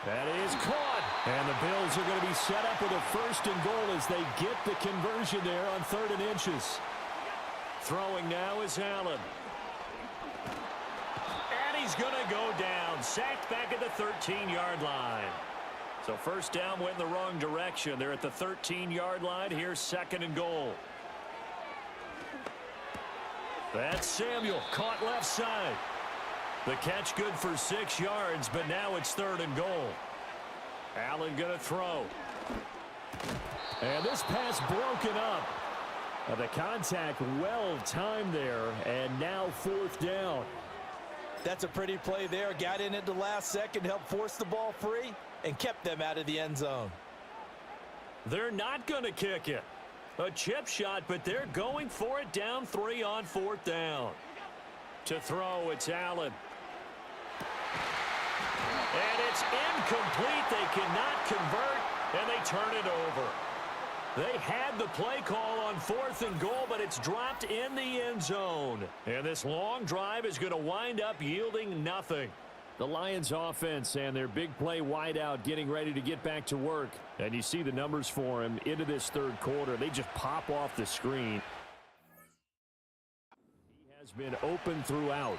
That is caught. And the Bills are going to be set up with a 1st and goal as they get the conversion there on 3rd and inches. Throwing now is Allen. And he's going to go down. Sacked back at the 13-yard line. So first down went in the wrong direction. They're at the 13-yard line. Here's 2nd and goal. That's Samuel. Caught left side. The catch good for 6 yards, but now it's 3rd and goal. Allen going to throw. And this pass broken up. The contact well timed there, and now 4th down. That's a pretty play there. Got in at the last second, helped force the ball free, and kept them out of the end zone. They're not going to kick it. A chip shot, but they're going for it down 3 on 4th down. To throw, it's Allen. And it's incomplete. They cannot convert, and they turn it over. They had the play call on 4th and goal, but it's dropped in the end zone. And this long drive is going to wind up yielding nothing. The Lions offense and their big play wideout getting ready to get back to work. And you see the numbers for him into this 3rd quarter. They just pop off the screen. He has been open throughout.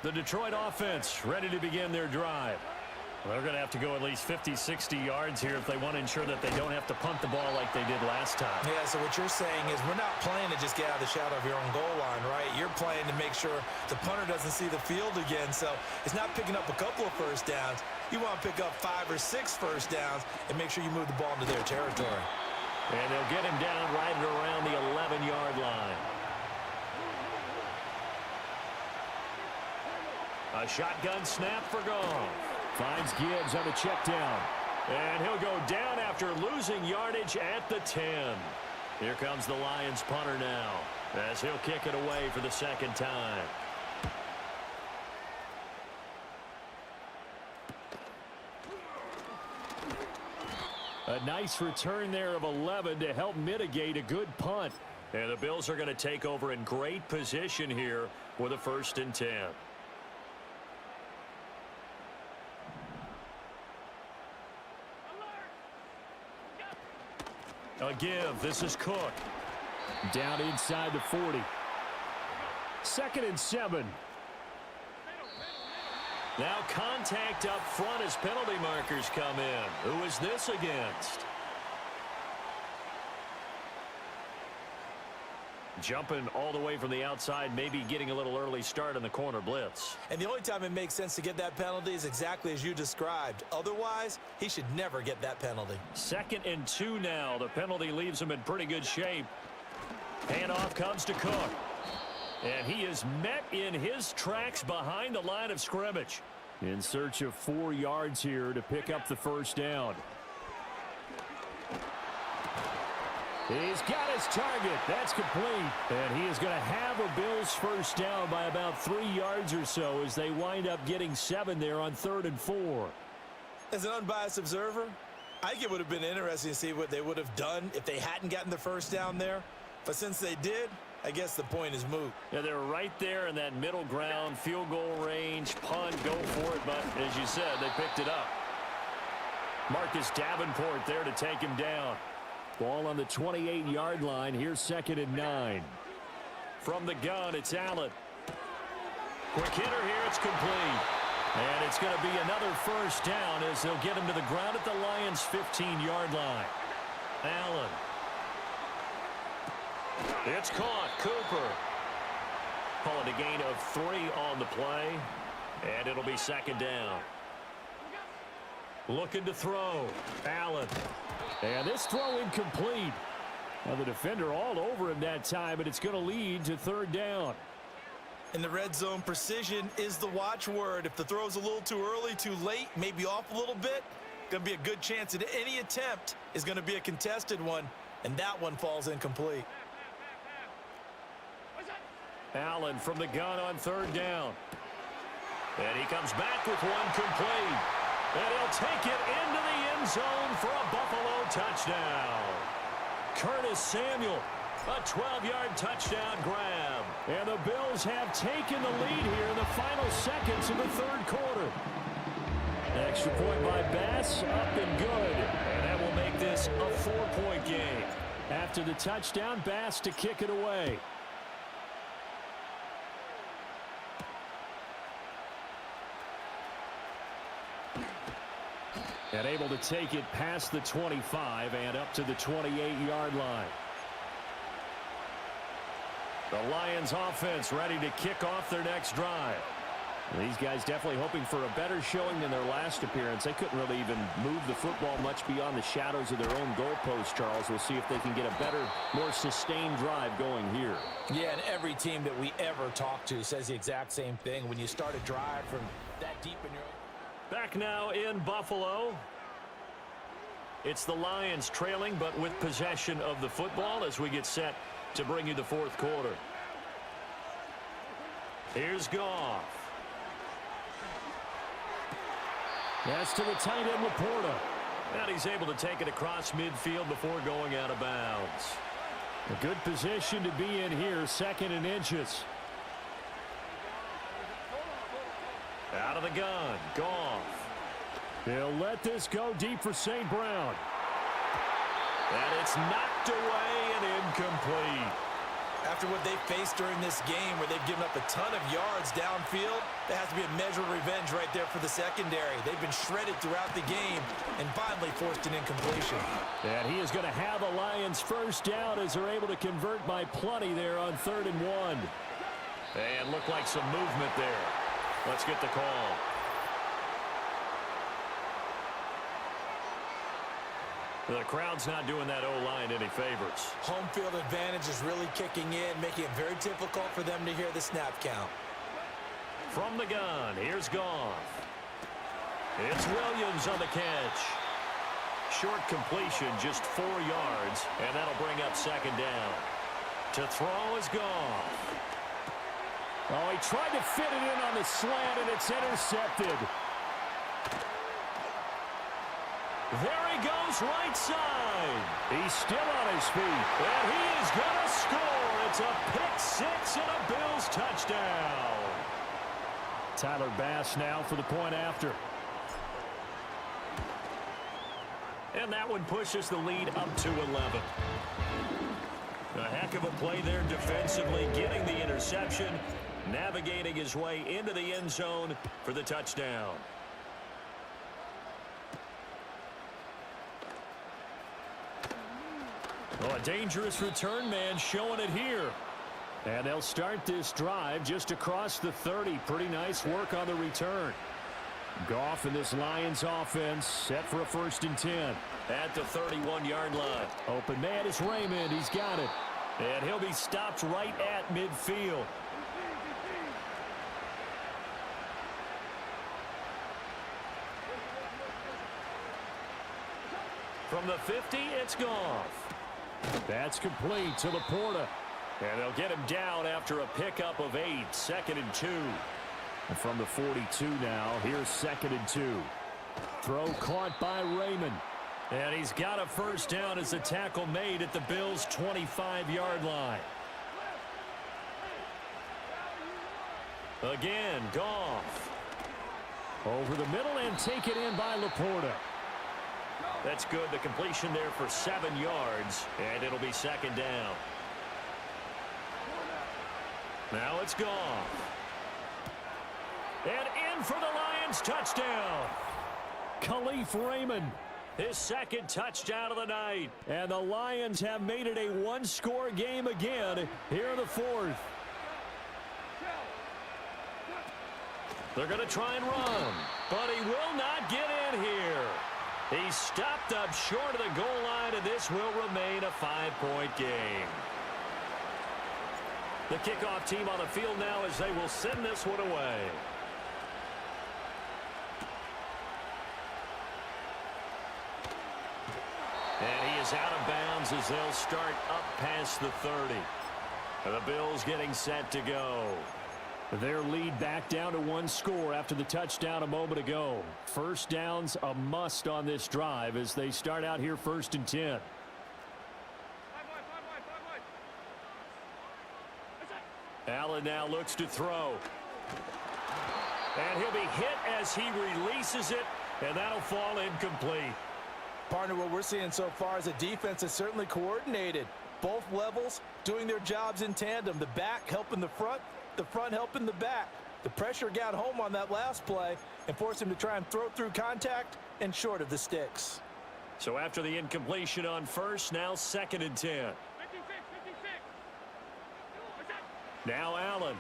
The Detroit offense ready to begin their drive. They're going to have to go at least 50, 60 yards here if they want to ensure that they don't have to punt the ball like they did last time. Yeah, so what you're saying is we're not playing to just get out of the shadow of your own goal line, right? You're playing to make sure the punter doesn't see the field again. So it's not picking up a couple of first downs. You want to pick up 5 or 6 first downs and make sure you move the ball into their territory. And they'll get him down right around the 11-yard line. A shotgun snap for Goff. Finds Gibbs on a check down. And he'll go down after losing yardage at the 10. Here comes the Lions punter now as he'll kick it away for the 2nd time. A nice return there of 11 to help mitigate a good punt. And the Bills are going to take over in great position here with a 1st and 10. A give. This is Cook. Down inside the 40. 2nd and 7. Now contact up front as penalty markers come in. Who is this against? Jumping all the way from the outside, maybe getting a little early start in the corner blitz. And the only time it makes sense to get that penalty is exactly as you described. Otherwise, he should never get that penalty. 2nd and 2 now. The penalty leaves him in pretty good shape. Handoff comes to Cook. And he is met in his tracks behind the line of scrimmage. In search of 4 yards here to pick up the first down. He's got his target. That's complete. And he is going to have a Bills first down by about 3 yards or so as they wind up getting 7 there on 3rd and 4. As an unbiased observer, I think it would have been interesting to see what they would have done if they hadn't gotten the first down there. But since they did, I guess the point is moot. Yeah, they're right there in that middle ground, field goal range, punt, go for it. But as you said, they picked it up. Marcus Davenport there to take him down. Ball on the 28-yard line. Here's 2nd and 9. From the gun, it's Allen. Quick hitter here. It's complete. And it's going to be another first down as they'll get him to the ground at the Lions' 15-yard line. Allen. It's caught. Cooper. Call it a gain of 3 on the play. And it'll be 2nd down. Looking to throw. Allen. And this throw incomplete. Now the defender all over him that time, but it's going to lead to 3rd down. In the red zone, precision is the watchword. If the throw's a little too early, too late, maybe off a little bit, going to be a good chance that any attempt is going to be a contested one, and that one falls incomplete. Allen from the gun on 3rd down. And he comes back with one complete. And he'll take it into the end zone for a Buffalo touchdown. Curtis Samuel, a 12-yard touchdown grab. And the Bills have taken the lead here in the final seconds of the 3rd quarter. Extra point by Bass, up and good. And that will make this a 4-point game. After the touchdown, Bass to kick it away. And able to take it past the 25 and up to the 28-yard line. The Lions offense ready to kick off their next drive. These guys definitely hoping for a better showing than their last appearance. They couldn't really even move the football much beyond the shadows of their own goalpost, Charles. We'll see if they can get a better, more sustained drive going here. Yeah, and every team that we ever talk to says the exact same thing. When you start a drive from that deep in your... Back now in Buffalo. It's the Lions trailing, but with possession of the football as we get set to bring you the 4th quarter. Here's Goff. That's to the tight end, Laporta. And he's able to take it across midfield before going out of bounds. A good position to be in here, 2nd and inches. Out of the gun, Goff. They'll let this go deep for St. Brown. And it's knocked away and incomplete. After what they faced during this game where they've given up a ton of yards downfield, there has to be a measure of revenge right there for the secondary. They've been shredded throughout the game and finally forced an incompletion. And he is going to have a Lions first down as they're able to convert by plenty there on 3rd and 1. And looked like some movement there. Let's get the call. The crowd's not doing that O-line any favors. Home field advantage is really kicking in, making it very difficult for them to hear the snap count. From the gun, here's Goff. It's Williams on the catch. Short completion, just 4 yards, and that'll bring up 2nd down. To throw is Goff. Oh, he tried to fit it in on the slant, and it's intercepted. There he goes, right side. He's still on his feet. And he is going to score. It's a pick-6 and a Bills touchdown. Tyler Bass now for the point after. And that one pushes the lead up to 11. A heck of a play there defensively, getting the interception, navigating his way into the end zone for the touchdown. Oh, a dangerous return man showing it here. And they'll start this drive just across the 30. Pretty nice work on the return. Goff in this Lions offense set for a 1st and 10. At the 31-yard line. Open man is Raymond. He's got it. And he'll be stopped right at midfield. From the 50, it's Goff. That's complete to Laporta. And they'll get him down after a pickup of 8, 2nd and 2. And from the 42 now, here's 2nd and 2. Throw caught by Raymond. And he's got a first down as the tackle made at the Bills' 25-yard line. Again, Goff. Over the middle and take it in by Laporta. That's good. The completion there for 7 yards, and it'll be 2nd down. Now it's Goff. And in for the Lions touchdown. Khalif Raymond. His 2nd touchdown of the night. And the Lions have made it a one-score game again here in the 4th. They're going to try and run, but he will not get in here. He stopped up short of the goal line, and this will remain a 5-point game. The kickoff team on the field now as they will send this one away. And he is out of bounds as they'll start up past the 30. And the Bills getting set to go. Their lead back down to 1 score after the touchdown a moment ago. First down's a must on this drive as they start out here 1st and 10. Allen now looks to throw. And he'll be hit as he releases it, and that'll fall incomplete. Partner, what we're seeing so far is a defense that's certainly coordinated. Both levels doing their jobs in tandem. The back helping the front helping the back. The pressure got home on that last play and forced him to try and throw through contact and short of the sticks. So after the incompletion on first, now 2nd and 10. Now Allen.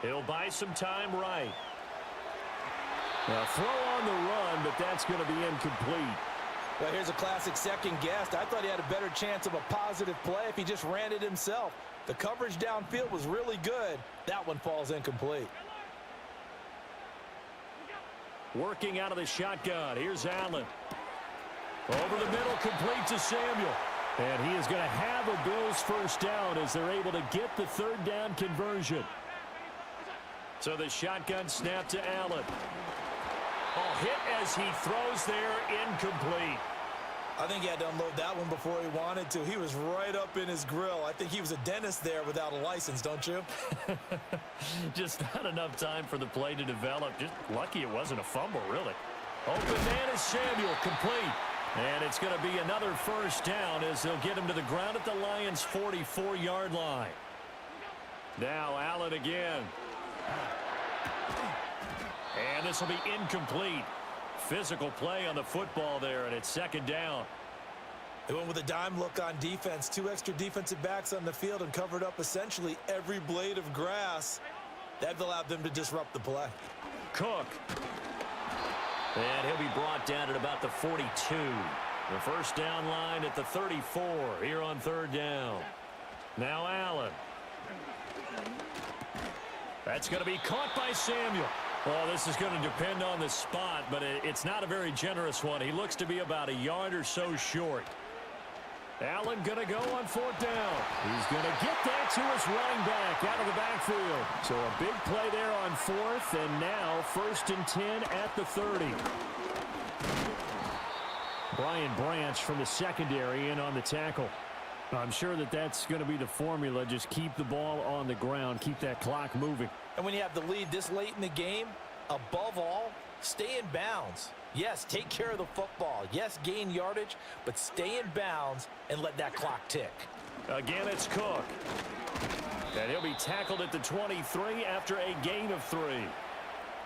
He'll buy some time right. A throw on the run, but that's going to be incomplete. Well, here's a classic second guess. I thought he had a better chance of a positive play if he just ran it himself. The coverage downfield was really good. That one falls incomplete. Working out of the shotgun. Here's Allen. Over the middle, complete to Samuel. And he is going to have a Bills first down as they're able to get the 3rd down conversion. So the shotgun snap to Allen. Oh, hit as he throws there, incomplete. I think he had to unload that one before he wanted to. He was right up in his grill. I think he was a dentist there without a license, don't you? Just not enough time for the play to develop. Just lucky it wasn't a fumble, really. Open man is Samuel, complete. And it's going to be another first down as they'll get him to the ground at the Lions' 44-yard line. Now Allen again. And this will be incomplete. Physical play on the football there, and it's 2nd down. They went with a dime look on defense. 2 extra defensive backs on the field and covered up essentially every blade of grass. That allowed them to disrupt the play. Cook. And he'll be brought down at about the 42. The first down line at the 34 here on 3rd down. Now Allen. That's going to be caught by Samuel. Well, this is going to depend on the spot, but it's not a very generous one. He looks to be about a yard or so short. Allen going to go on 4th down. He's going to get that to his running back out of the backfield. So a big play there on 4th, and now 1st and 10 at the 30. Brian Branch from the secondary in on the tackle. I'm sure that's going to be the formula. Just keep the ball on the ground, keep that clock moving. And when you have the lead this late in the game, above all, stay in bounds. Yes, take care of the football. Yes, gain yardage, but stay in bounds and let that clock tick. Again, it's Cook. And he'll be tackled at the 23 after a gain of 3.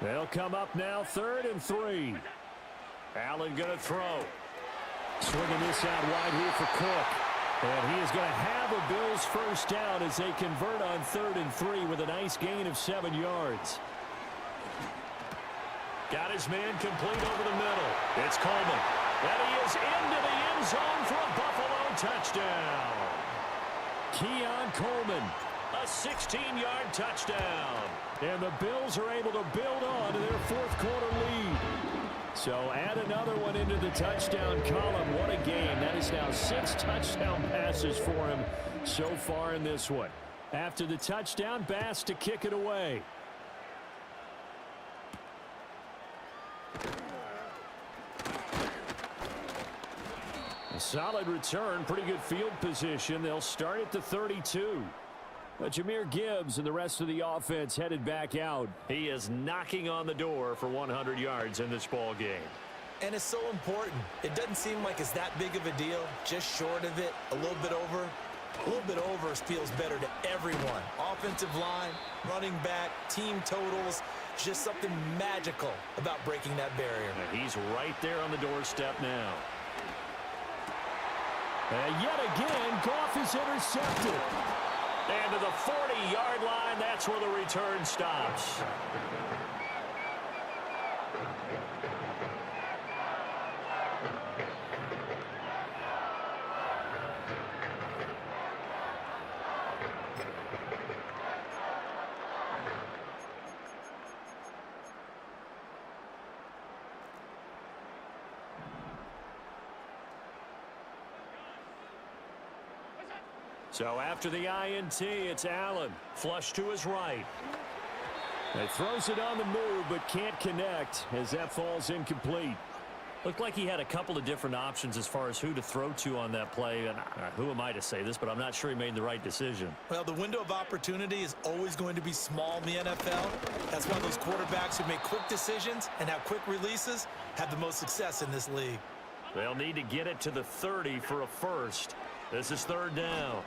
They'll come up now 3rd and 3. Allen going to throw. Swinging this out wide here for Cook. And he is going to have a Bills first down as they convert on 3rd and 3 with a nice gain of 7 yards. Got his man complete over the middle. It's Coleman. And he is into the end zone for a Buffalo touchdown. Keon Coleman. A 16-yard touchdown. And the Bills are able to build on to their 4th quarter lead. So add another one into the touchdown column. What a game. That is now 6 touchdown passes for him so far in this one. After the touchdown, Bass to kick it away. A solid return, pretty good field position. They'll start at the 32. Jahmyr Gibbs and the rest of the offense headed back out. He is knocking on the door for 100 yards in this ball game. And it's so important. It doesn't seem like it's that big of a deal. Just short of it, a little bit over. A little bit over feels better to everyone. Offensive line, running back, team totals, just something magical about breaking that barrier. And he's right there on the doorstep now. And yet again, Goff is intercepted. And to the 40-yard line, that's where the return stops. So after the INT, it's Allen. Flush to his right. He throws it on the move, but can't connect as that falls incomplete. Looked like he had a couple of different options as far as who to throw to on that play. And who am I to say this, but I'm not sure he made the right decision. Well, the window of opportunity is always going to be small in the NFL. That's why those quarterbacks who make quick decisions and have quick releases have the most success in this league. They'll need to get it to the 30 for a first. This is third down.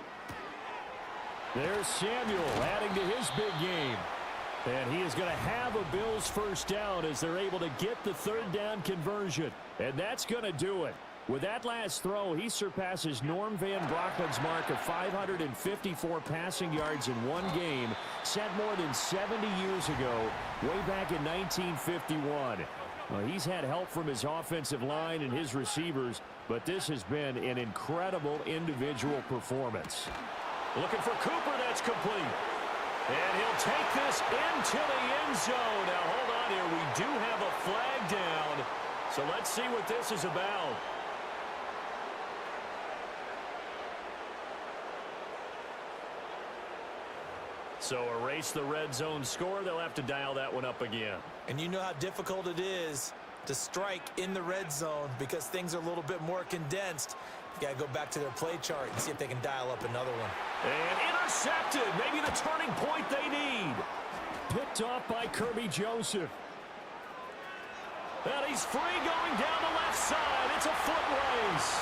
There's Samuel adding to his big game. And he is going to have a Bills first down as they're able to get the third down conversion. And that's going to do it. With that last throw, he surpasses Norm Van Brocken's mark of 554 passing yards in one game, set more than 70 years ago, way back in 1951. Well, he's had help from his offensive line and his receivers, but this has been an incredible individual performance. Looking for Cooper, that's complete. And he'll take this into the end zone. Now, hold on here. We do have a flag down. So let's see what this is about. So erase the red zone score. They'll have to dial that one up again. And you know how difficult it is to strike in the red zone because things are a little bit more condensed. You got to go back to their play chart and see if they can dial up another one. And intercepted. Maybe the turning point they need. Picked off by Kirby Joseph. And he's free going down the left side. It's a foot race.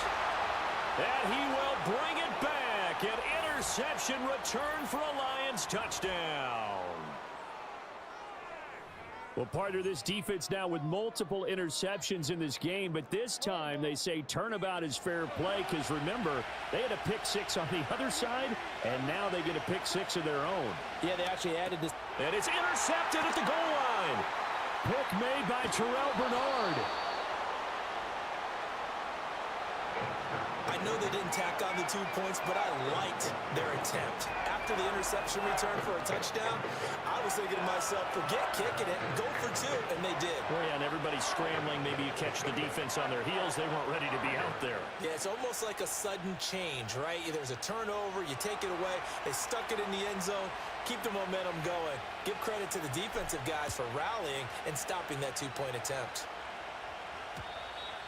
And he will bring it back. An interception return for a Lions touchdown. Well, partner, this defense now with multiple interceptions in this game, but this time they say turnabout is fair play because, remember, they had a pick six on the other side, and now they get a pick six of their own. Yeah, they actually added this. And it's intercepted at the goal line. Pick made by Terrell Bernard. I know they didn't tack on the 2 points, but I liked their attempt. After the interception return for a touchdown, I was thinking to myself, forget kicking it, go for two, and they did. Well, yeah, and everybody's scrambling. Maybe you catch the defense on their heels. They weren't ready to be out there. Yeah, it's almost like a sudden change, right? There's a turnover, you take it away, they stuck it in the end zone, keep the momentum going. Give credit to the defensive guys for rallying and stopping that 2-point attempt.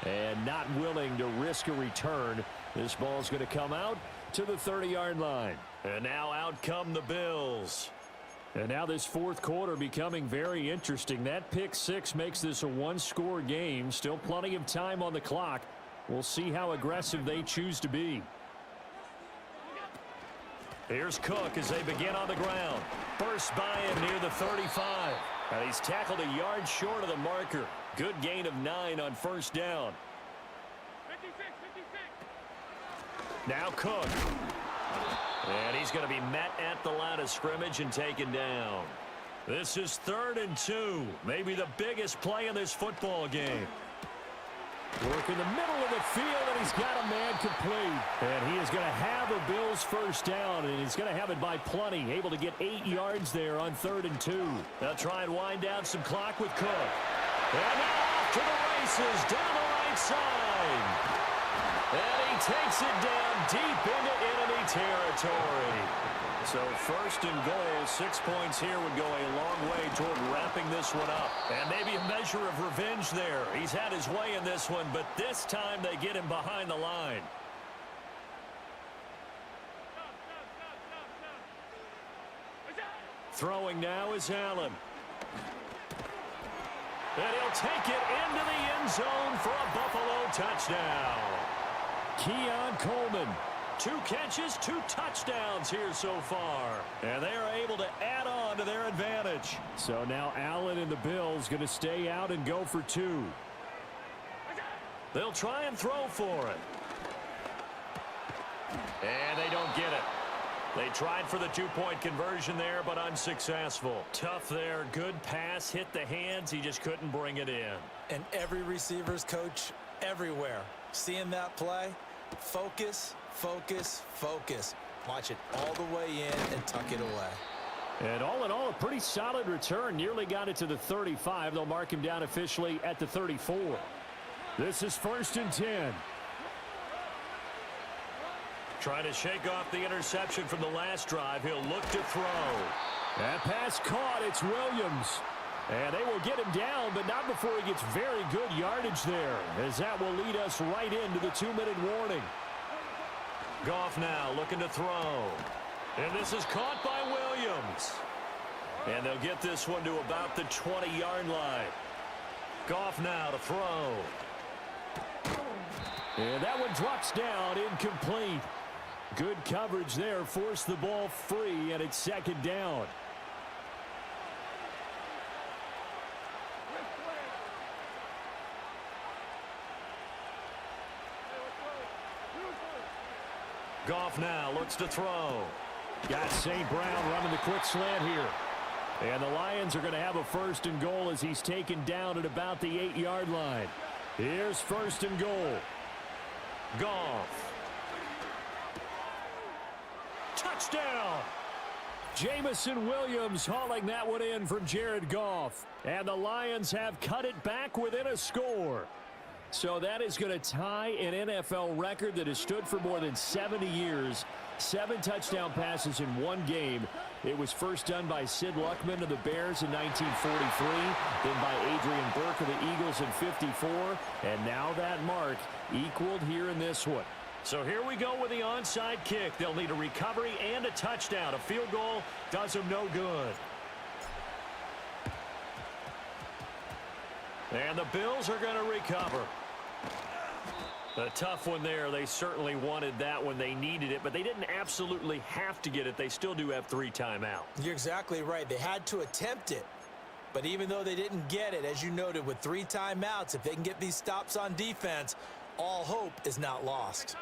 And not willing to risk a return. This ball's going to come out to the 30-yard line. And now out come the Bills. And now this fourth quarter becoming very interesting. That pick six makes this a one-score game. Still plenty of time on the clock. We'll see how aggressive they choose to be. Here's Cook as they begin on the ground. First by him near the 35. And he's tackled a yard short of the marker. Good gain of 9 on first down. 56. Now Cook. And he's going to be met at the line of scrimmage and taken down. This is 3rd and 2. Maybe the biggest play in this football game. Work in the middle of the field, and he's got a man complete. And he is going to have a Bills first down, and he's going to have it by plenty. Able to get 8 yards there on 3rd and 2. They'll try and wind down some clock with Cook. And now off to the races down the right side. And he takes it down deep into enemy territory. So first and goal, 6 points here would go a long way toward wrapping this one up. And maybe a measure of revenge there. He's had his way in this one, but this time they get him behind the line. Throwing now is Allen. And he'll take it into the end zone for a Buffalo touchdown. Keon Coleman. 2 catches, 2 touchdowns here so far. And they are able to add on to their advantage. So now Allen and the Bills going to stay out and go for 2. They'll try and throw for it. And they don't get it. They tried for the 2-point conversion there, but unsuccessful. Tough there. Good pass. Hit the hands. He just couldn't bring it in. And every receiver's coach everywhere. Seeing that play, focus, focus, focus. Watch it all the way in and tuck it away. And all in all, a pretty solid return. Nearly got it to the 35. They'll mark him down officially at the 34. This is 1st and 10. Trying to shake off the interception from the last drive. He'll look to throw. That pass caught. It's Williams. And they will get him down, but not before he gets very good yardage there, as that will lead us right into the 2-minute warning. Goff now looking to throw. And this is caught by Williams. And they'll get this one to about the 20-yard line. Goff now to throw. And that one drops down, incomplete. Good coverage there, forced the ball free, and it's 2nd down. Goff now looks to throw. Got St. Brown running the quick slant here. And the Lions are going to have a 1st and goal as he's taken down at about the 8-yard line. Here's 1st and goal. Goff. Touchdown! Jamison Williams hauling that one in from Jared Goff. And the Lions have cut it back within a score. So that is going to tie an NFL record that has stood for more than 70 years. 7 touchdown passes in 1 game. It was first done by Sid Luckman of the Bears in 1943, then by Adrian Burke of the Eagles in 54, and now that mark equaled here in this one. So here we go with the onside kick. They'll need a recovery and a touchdown. A field goal does them no good. And the Bills are going to recover. A tough one there. They certainly wanted that when they needed it, but they didn't absolutely have to get it. They still do have 3 timeouts. You're exactly right. They had to attempt it. But even though they didn't get it, as you noted, with 3 timeouts, if they can get these stops on defense, all hope is not lost.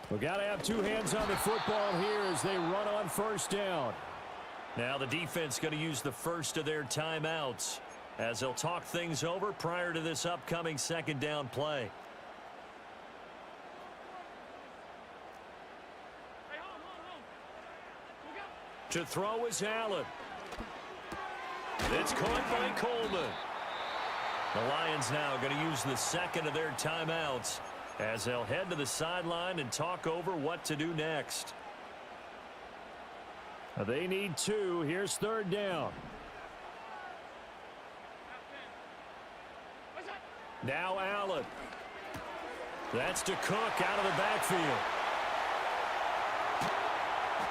We've got to have 2 hands on the football here as they run on 1st down. Now the defense going to use the first of their timeouts as they'll talk things over prior to this upcoming 2nd down play. To throw is Allen. It's caught by Coleman. The Lions now going to use the 2nd of their timeouts as they'll head to the sideline and talk over what to do next. They need 2. Here's 3rd down. Now Allen. That's to Cook out of the backfield.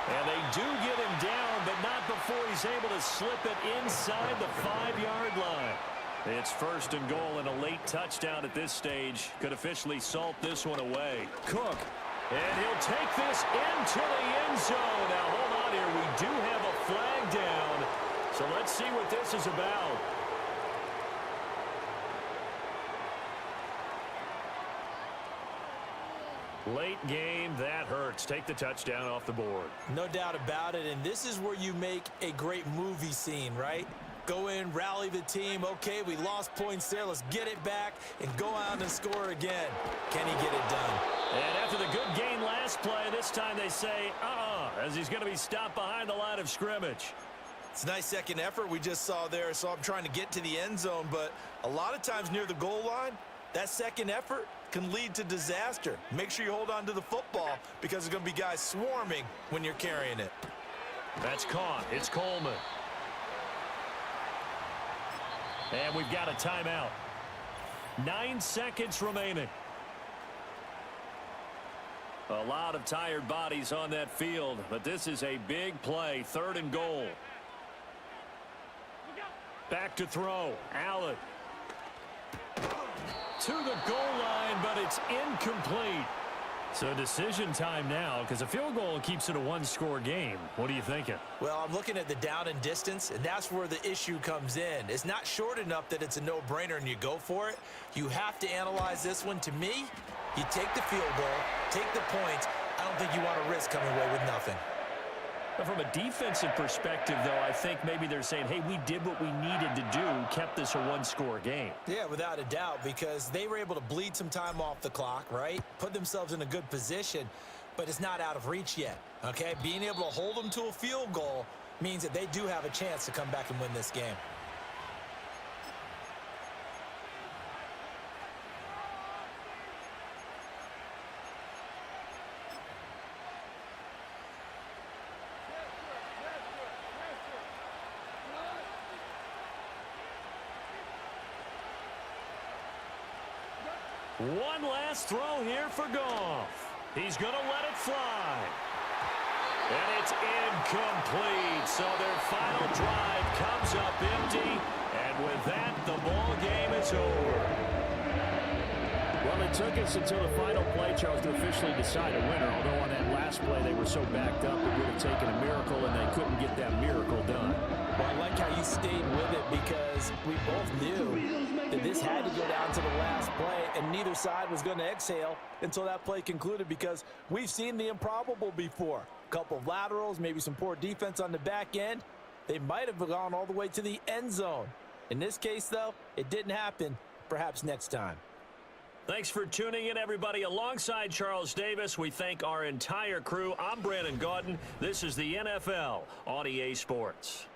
And they do get him down, but not before he's able to slip it inside the 5-yard line. It's 1st and goal, and a late touchdown at this stage could officially salt this one away. Cook, and he'll take this into the end zone. Now, hold on here. We do have a flag down, so let's see what this is about. Late game, that hurts. Take the touchdown off the board. No doubt about it, and this is where you make a great movie scene, right? Go in, rally the team. Okay, we lost points there. Let's get it back and go out and score again. Can he get it done? And after the good gain last play, this time they say, as he's going to be stopped behind the line of scrimmage. It's a nice second effort we just saw there, so I'm trying to get to the end zone, but a lot of times near the goal line, that second effort can lead to disaster. Make sure you hold on to the football because there's going to be guys swarming when you're carrying it. That's caught. It's Coleman. And we've got a timeout. 9 seconds remaining. A lot of tired bodies on that field, but this is a big play. 3rd and goal. Back to throw. Allen. To the goal line, but it's incomplete. So decision time now, because a field goal keeps it a one-score game. What are you thinking? Well, I'm looking at the down and distance, and that's where the issue comes in. It's not short enough that it's a no-brainer and you go for it. You have to analyze this one. To me, you take the field goal, take the points. I don't think you want to risk coming away with nothing. From a defensive perspective, though, I think maybe they're saying, hey, we did what we needed to do, kept this a one-score game. Yeah, without a doubt, because they were able to bleed some time off the clock, right? Put themselves in a good position, but it's not out of reach yet, okay? Being able to hold them to a field goal means that they do have a chance to come back and win this game. One last throw here for Goff. He's going to let it fly. And it's incomplete. So their final drive comes up empty. And with that, the ball game is over. Well, it took us until the final play, Charles, to officially decide a winner. Although on that last play they were so backed up, it would have taken a miracle, and they couldn't get that miracle done. Well, I like how you stayed with it because we both knew that this had to go down to the last play, and neither side was going to exhale until that play concluded because we've seen the improbable before. A couple of laterals, maybe some poor defense on the back end. They might have gone all the way to the end zone. In this case, though, it didn't happen. Perhaps next time. Thanks for tuning in, everybody. Alongside Charles Davis, we thank our entire crew. I'm Brandon Gaudin. This is the NFL on EA Sports.